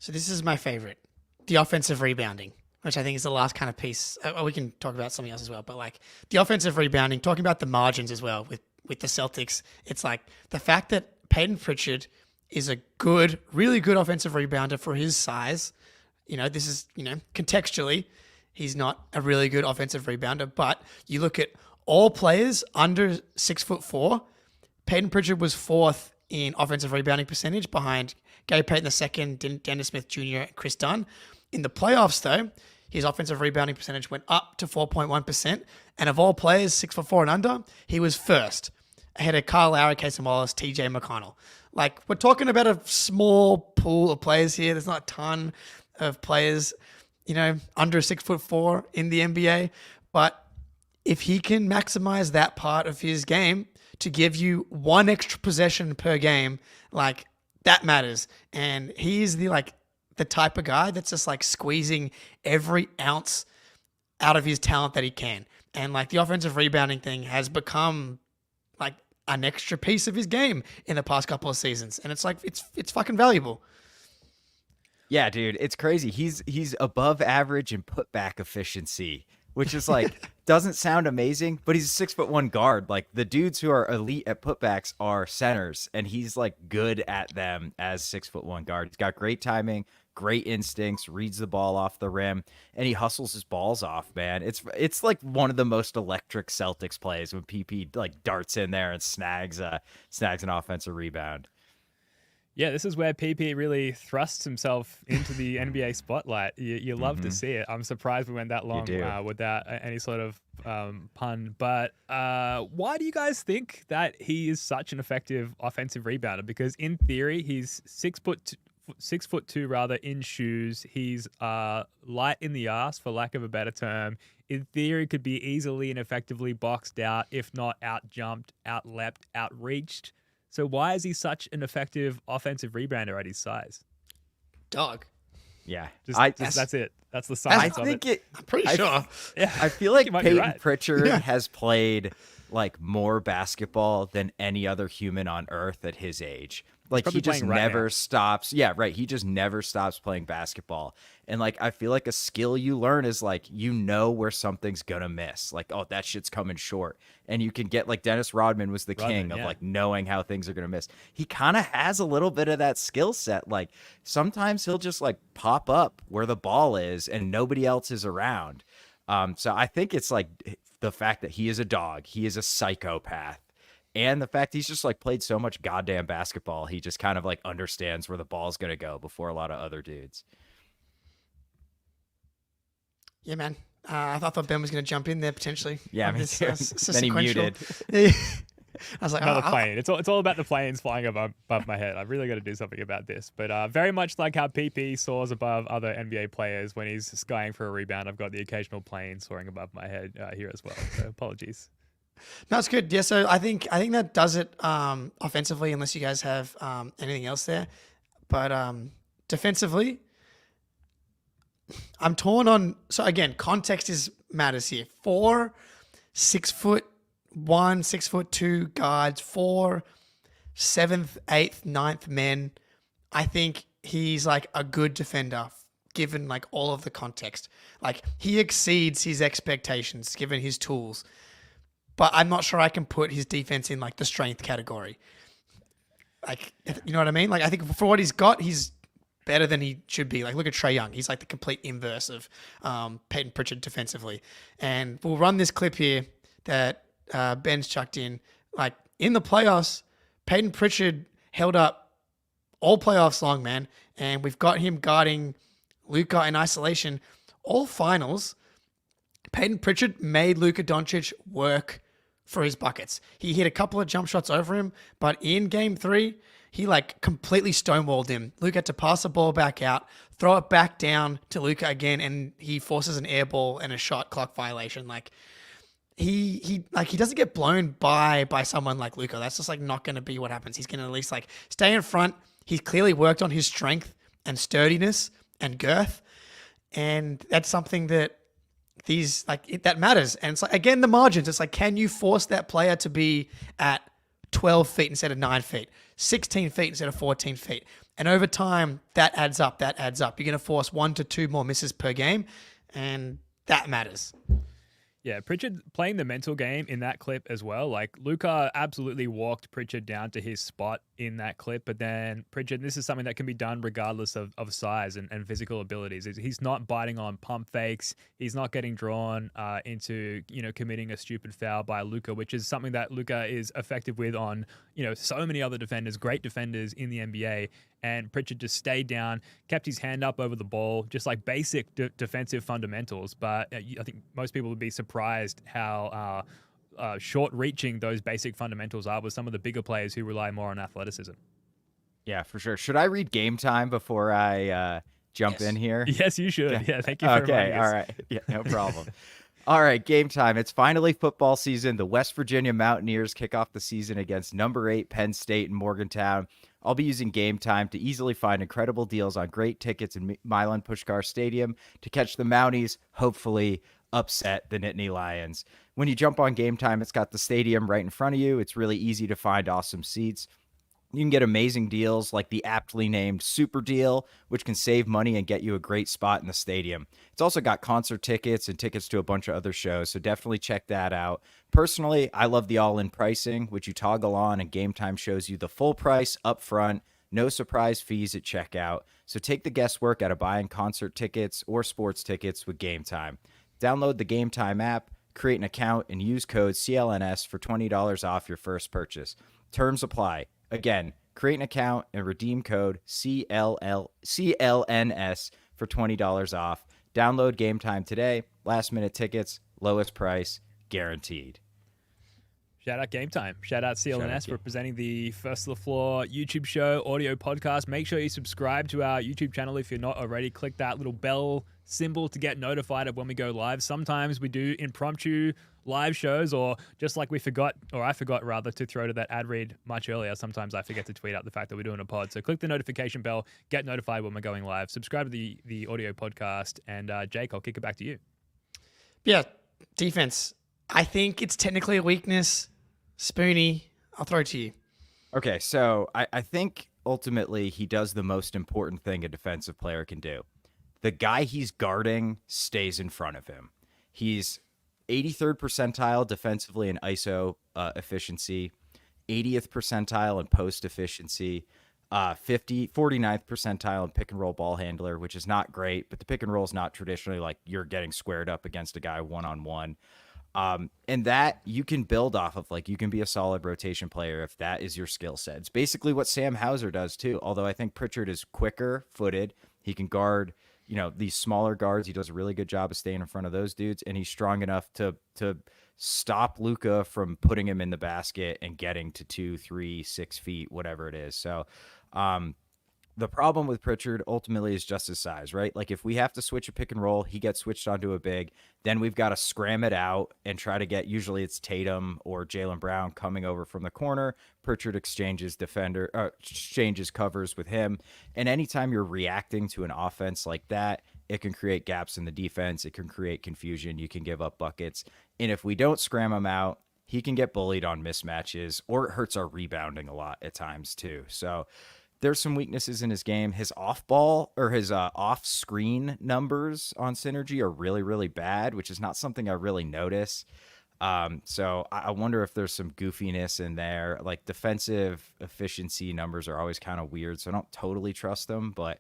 So this is my favorite, the offensive rebounding, which I think is the last kind of piece. We can talk about something else as well, but like the offensive rebounding, talking about the margins as well with the Celtics, it's like the fact that Payton Pritchard is a good, really good offensive rebounder for his size. This is, contextually, he's not a really good offensive rebounder, but you look at all players under 6'4", Payton Pritchard was 4th in offensive rebounding percentage behind Gary Payton II, Dennis Smith Jr., and Chris Dunn. In the playoffs, though, his offensive rebounding percentage went up to 4.1%. And of all players 6'4" and under, he was first, ahead of Kyle Lowry, Casey Wallace, TJ McConnell. Like, we're talking about a small pool of players here. There's not a ton of players, under 6'4" in the NBA. But if he can maximize that part of his game to give you one extra possession per game, like that matters. And he's the type of guy that's just like squeezing every ounce out of his talent that he can. And like the offensive rebounding thing has become like an extra piece of his game in the past couple of seasons. And it's like, it's fucking valuable. Yeah, dude, it's crazy. He's above average in putback efficiency, which is like, doesn't sound amazing, but he's a 6'1" guard. Like the dudes who are elite at putbacks are centers, and he's like good at them as 6'1" guard. He's got great timing, great instincts, reads the ball off the rim, and he hustles his balls off, man. It's like one of the most electric Celtics plays when PP like darts in there and snags an offensive rebound. Yeah, this is where PP really thrusts himself into the NBA spotlight. You love to see it. I'm surprised we went that long without any sort of pun. But why do you guys think that he is such an effective offensive rebounder? Because in theory, he's 6'2" rather in shoes. He's light in the ass, for lack of a better term. In theory, could be easily and effectively boxed out, if not out-jumped, out-leapt, out-reached. So why is he such an effective offensive rebounder at his size? Dog. Yeah. That's it. That's the science of it. I'm pretty sure. Yeah, I feel like you might be Payton right. Pritchard has played like more basketball than any other human on earth at his age. Like he probably just playing right never now. stops. Yeah, right. He just never stops playing basketball. And like I feel like a skill you learn is like you know where something's gonna miss. Like, oh, that shit's coming short. And you can get like Dennis Rodman was the king of yeah. like knowing how things are gonna miss. He kind of has a little bit of that skill set. Like sometimes he'll just like pop up where the ball is and nobody else is around. So I think it's like the fact that he is a dog, he is a psychopath. And the fact he's just like played so much goddamn basketball, he just kind of like understands where the ball's going to go before a lot of other dudes. Yeah, man. I thought Ben was going to jump in there potentially. Yeah, on me this, too. Then he sequential. muted. I was like, Another oh, plane. It's all about the planes flying above my head. I've really got to do something about this. But very much like how PP soars above other NBA players when he's skying for a rebound, I've got the occasional plane soaring above my head here as well. So apologies. No, it's good. Yeah, so I think that does it offensively, unless you guys have anything else there. But defensively, I'm torn on. So again, context matters here. 4 6'1", 6'2" guards, 4 7th, 8th, 9th men. I think he's like a good defender, given like all of the context. Like he exceeds his expectations, given his tools. But I'm not sure I can put his defense in like the strength category. Like, you know what I mean? Like, I think for what he's got, he's better than he should be. Like, look at Trae Young. He's like the complete inverse of Payton Pritchard defensively. And we'll run this clip here that Ben's chucked in. Like, in the playoffs, Payton Pritchard held up all playoffs long, man. And we've got him guarding Luka in isolation all finals. Payton Pritchard made Luka Doncic work for his buckets. He hit a couple of jump shots over him, but in game 3, he like completely stonewalled him. Luka had to pass the ball back out, throw it back down to Luka again, and he forces an air ball and a shot clock violation. Like he doesn't get blown by someone like Luka. That's just like not going to be what happens. He's going to at least like stay in front. He's clearly worked on his strength and sturdiness and girth, and that's something that that matters. And it's like, again, the margins. It's like, can you force that player to be at 12 feet instead of 9 feet, 16 feet instead of 14 feet? And over time, that adds up. You're going to force 1 to 2 more misses per game, and that matters. Yeah, Pritchard playing the mental game in that clip as well. Like, Luka absolutely walked Pritchard down to his spot in that clip, but then Pritchard, this is something that can be done regardless of size and physical abilities. He's not biting on pump fakes. He's not getting drawn into, committing a stupid foul by Luka, which is something that Luka is effective with on, so many other defenders, great defenders in the NBA. And Pritchard just stayed down, kept his hand up over the ball, just like basic defensive fundamentals. But I think most people would be surprised how short-reaching those basic fundamentals are with some of the bigger players who rely more on athleticism. Yeah, for sure. Should I read game time before I jump in here? Yes, you should. Yeah, thank you for reminding us. All right. Yeah, no problem. All right, game time. It's finally football season. The West Virginia Mountaineers kick off the season against number 8 Penn State in Morgantown. I'll be using Game Time to easily find incredible deals on great tickets in Milan Puskar Stadium to catch the Mounties, hopefully upset the Nittany Lions. When you jump on Game Time, it's got the stadium right in front of you. It's really easy to find awesome seats. You can get amazing deals like the aptly named Super Deal, which can save money and get you a great spot in the stadium. It's also got concert tickets and tickets to a bunch of other shows, so definitely check that out. Personally, I love the all-in pricing, which you toggle on, and Game Time shows you the full price up front, no surprise fees at checkout. So take the guesswork out of buying concert tickets or sports tickets with Game Time. Download the Game Time app, create an account, and use code CLNS for $20 off your first purchase. Terms apply. Again, create an account and redeem code CLNS for $20 off. Download Game Time today. Last minute tickets, lowest price, guaranteed. Shout out Game Time. Shout out CLNS for presenting the First to the Floor YouTube show, audio podcast. Make sure you subscribe to our YouTube channel if you're not already. Click that little bell symbol to get notified of when we go live. Sometimes we do impromptu live shows, or just like we forgot, or I forgot rather, to throw to that ad read much earlier. Sometimes I forget to tweet out the fact that we're doing a pod. So click the notification bell, get notified when we're going live, subscribe to the audio podcast, and Jake, I'll kick it back to you. Yeah, defense. I think it's technically a weakness. Spoonie, I'll throw it to you. Okay, so I think ultimately he does the most important thing a defensive player can do. The guy he's guarding stays in front of him. He's 83rd percentile defensively in ISO efficiency, 80th percentile in post efficiency, 49th percentile in pick and roll ball handler, which is not great, but the pick and roll is not traditionally like you're getting squared up against a guy one-on-one. And that you can build off of. Like, you can be a solid rotation player if that is your skill set. It's basically what Sam Hauser does too. Although I think Pritchard is quicker footed. He can guard, these smaller guards. He does a really good job of staying in front of those dudes. And he's strong enough to stop Luka from putting him in the basket and getting to 2, 3, 6 feet, whatever it is. So, the problem with Pritchard ultimately is just his size, right? Like, if we have to switch a pick and roll, he gets switched onto a big, then we've got to scram it out and try to get, usually it's Tatum or Jaylen Brown coming over from the corner. Pritchard exchanges covers with him. And anytime you're reacting to an offense like that, it can create gaps in the defense. It can create confusion. You can give up buckets. And if we don't scram him out, he can get bullied on mismatches, or it hurts our rebounding a lot at times too. So there's some weaknesses in his game. His off-ball or his off-screen numbers on Synergy are really, really bad, which is not something I really notice. So I wonder if there's some goofiness in there. Like, defensive efficiency numbers are always kind of weird, so I don't totally trust them. But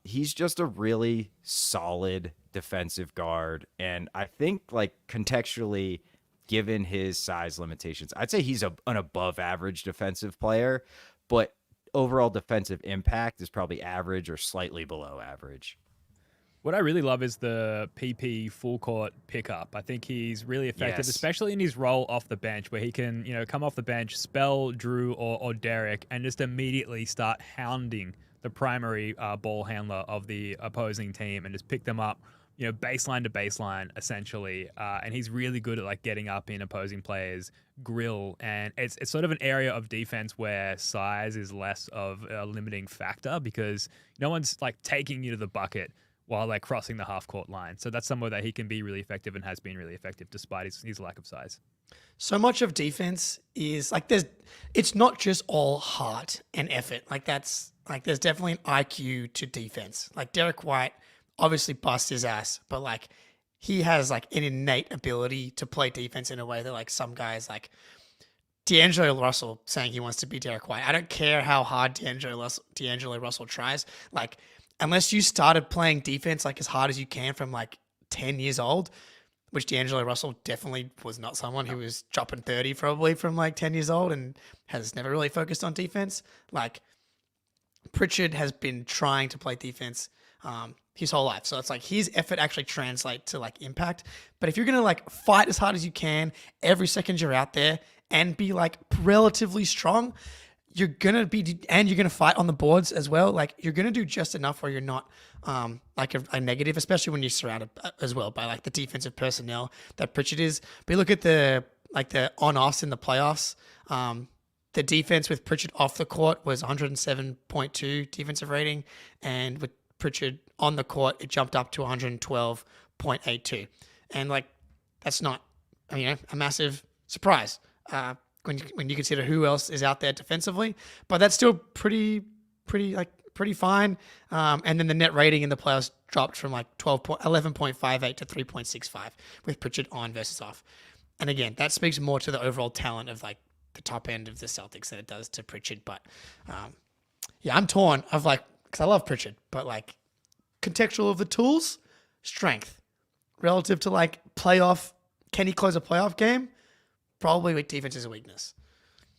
he's just a really solid defensive guard. And I think, like, contextually, given his size limitations, I'd say he's an above-average defensive player. But overall defensive impact is probably average or slightly below average. What I really love is the PP full court pickup. I think he's really effective, Yes. especially in his role off the bench, where he can, come off the bench, spell Drew or Derek, and just immediately start hounding the primary ball handler of the opposing team and just pick them up, baseline to baseline, essentially. And he's really good at, like, getting up in opposing players' grill. And it's sort of an area of defense where size is less of a limiting factor, because no one's, like, taking you to the bucket while they're crossing the half-court line. So that's somewhere that he can be really effective and has been really effective despite his lack of size. So much of defense is like it's not just all heart and effort. There's definitely an IQ to defense. Like, Derek White obviously busts his ass, but, like, he has, like, an innate ability to play defense in a way that, like, some guys, like D'Angelo Russell, saying he wants to be Derek White. I don't care how hard D'Angelo Russell tries. Like, unless you started playing defense, like, as hard as you can from, like, 10 years old, which D'Angelo Russell definitely was not someone who was dropping 30 probably from, like, 10 years old and has never really focused on defense. Like, Pritchard has been trying to play defense his whole life. So it's like his effort actually translates to, like, impact. But if you're going to, like, fight as hard as you can every second you're out there and be, like, relatively strong, you're going to fight on the boards as well. Like, you're going to do just enough where you're not like a negative, especially when you're surrounded as well by, like, the defensive personnel that Pritchard is. But you look at the on-offs in the playoffs. The defense with Pritchard off the court was 107.2 defensive rating, and with Pritchard on the court, it jumped up to 112.82. And, like, that's not, a massive surprise when you consider who else is out there defensively, but that's still pretty fine. And then the net rating in the playoffs dropped from, like, 11.58 to 3.65 with Pritchard on versus off. And again, that speaks more to the overall talent of, like, the top end of the Celtics than it does to Pritchard. But I'm torn of, like, because I love Pritchard, but, like, contextual of the tools, strength relative to, like, playoff. Can he close a playoff game? Probably with defense is a weakness.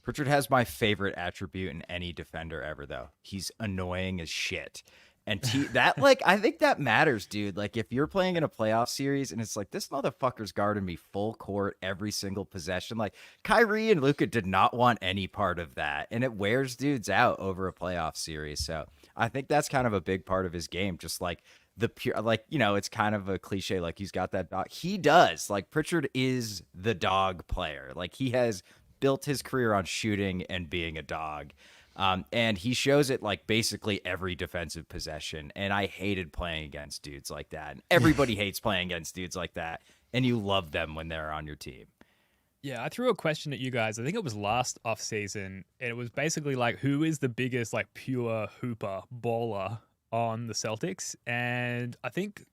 Pritchard has my favorite attribute in any defender ever, though. He's annoying as shit. And that, like, I think that matters, dude. Like, if you're playing in a playoff series and it's like, this motherfucker's guarding me full court every single possession. Like, Kyrie and Luka did not want any part of that. And it wears dudes out over a playoff series. So I think that's kind of a big part of his game. Just, like, the pure, like, it's kind of a cliche, like he's got that dog. He does. Like, Pritchard is the dog player. Like, he has built his career on shooting and being a dog. And he shows it like basically every defensive possession. And I hated playing against dudes like that. And everybody hates playing against dudes like that. And you love them when they're on your team. Yeah, I threw a question at you guys. I think it was last offseason. It was basically like, who is the biggest like pure hooper baller on the Celtics? And I think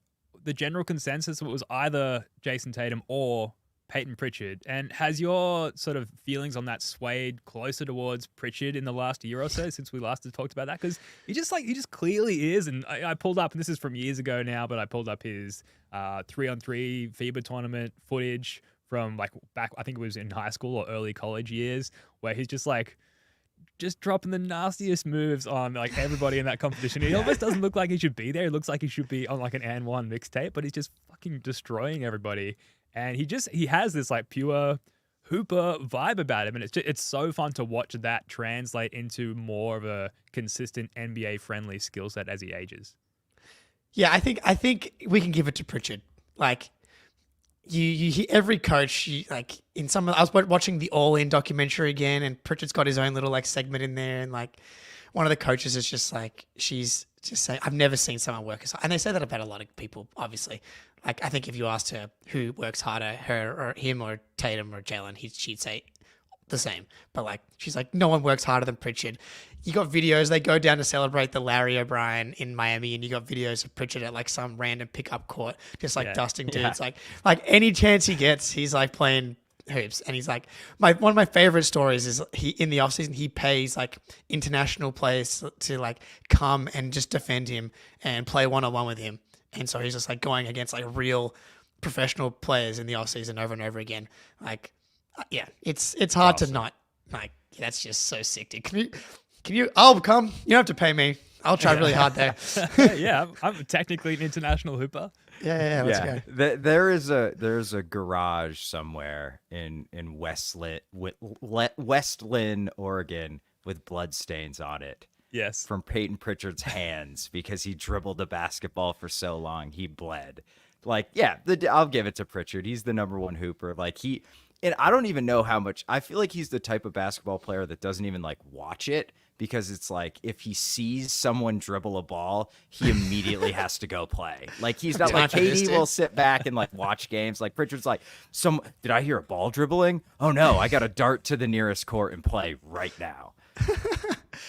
the general consensus was either Jason Tatum or Payton Pritchard. And has your sort of feelings on that swayed closer towards Pritchard in the last year or so since we last talked about that? Because he just clearly is. And I pulled up, and this is from years ago now, but I pulled up his 3-on-3 FIBA tournament footage from like back, I think it was in high school or early college years, where he's just dropping the nastiest moves on like everybody in that competition. He almost doesn't look like he should be there. He looks like he should be on like an and one mixtape, but he's just fucking destroying everybody. And he has this like pure hooper vibe about him. And it's so fun to watch that translate into more of a consistent NBA friendly skill set as he ages. Yeah, I think we can give it to Pritchard. Like, you every coach, like in some, I was watching the All In documentary again, and Pritchard's got his own little like segment in there, and like one of the coaches is just like, she's just saying, I've never seen someone work as hard. And they say that about a lot of people, obviously. Like, I think if you asked her who works harder, her or him or Tatum or Jalen, she'd say the same. But like, she's like, no one works harder than Pritchard. You got videos, they go down to celebrate the Larry O'Brien in Miami, and you got videos of Pritchard at like some random pickup court, just like dusting dudes. Like any chance he gets, he's like playing hoops. And he's like, one of my favorite stories is he in the offseason, he pays like international players to like come and just defend him and play one-on-one with him. And so he's just like going against like real professional players in the offseason over and over again. Like, yeah, it's hard to not like, that's just so sick, dude. Can you, I'll come. You don't have to pay me. I'll try really hard there. Yeah, I'm technically an international hooper. Yeah, let's go. There's a garage somewhere in Westland, Oregon, with bloodstains on it. Yes, from Payton Pritchard's hands because he dribbled the basketball for so long he bled. Like, yeah, I'll give it to Pritchard. He's the number one hooper. Like and I don't even know how much. I feel like he's the type of basketball player that doesn't even like watch it, because it's like if he sees someone dribble a ball, he immediately has to go play. Like, he's not like KD will sit back and like watch games. Like, Pritchard's like, did I hear a ball dribbling? Oh no, I got to dart to the nearest court and play right now.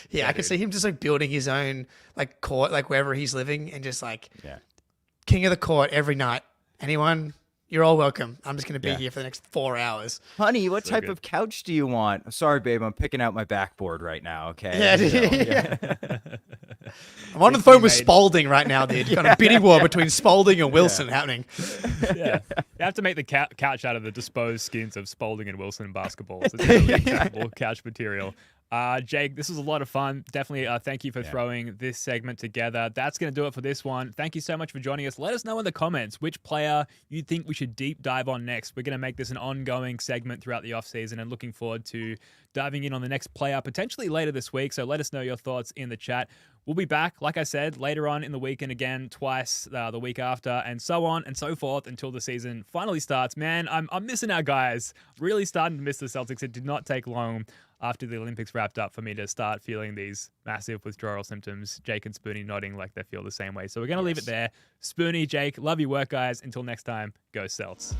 Yeah, I can see him just like building his own like court, like wherever he's living, and just like king of the court every night. Anyone? You're all welcome. I'm just going to be here for the next 4 hours. Honey, what type of couch do you want? Sorry, babe, I'm picking out my backboard right now, okay? Yeah. I'm on the phone with Spalding right now, dude. You got a bidding war between Spalding and Wilson happening. Yeah. You have to make the couch out of the disposed skins of Spalding and Wilson basketballs. It's really acceptable couch material. Jake, this was a lot of fun. Definitely thank you for throwing this segment together. That's going to do it for this one. Thank you so much for joining us. Let us know in the comments which player you think we should deep dive on next. We're going to make this an ongoing segment throughout the offseason, and looking forward to diving in on the next player potentially later this week. So let us know your thoughts in the chat. We'll be back, like I said, later on in the week and again twice the week after, and so on and so forth until the season finally starts. Man, I'm missing our guys. Really starting to miss the Celtics. It did not take long after the Olympics wrapped up for me to start feeling these massive withdrawal symptoms. Jake and Spoonie nodding like they feel the same way. So we're going to leave it there. Spoonie, Jake, love your work, guys. Until next time, go Celts.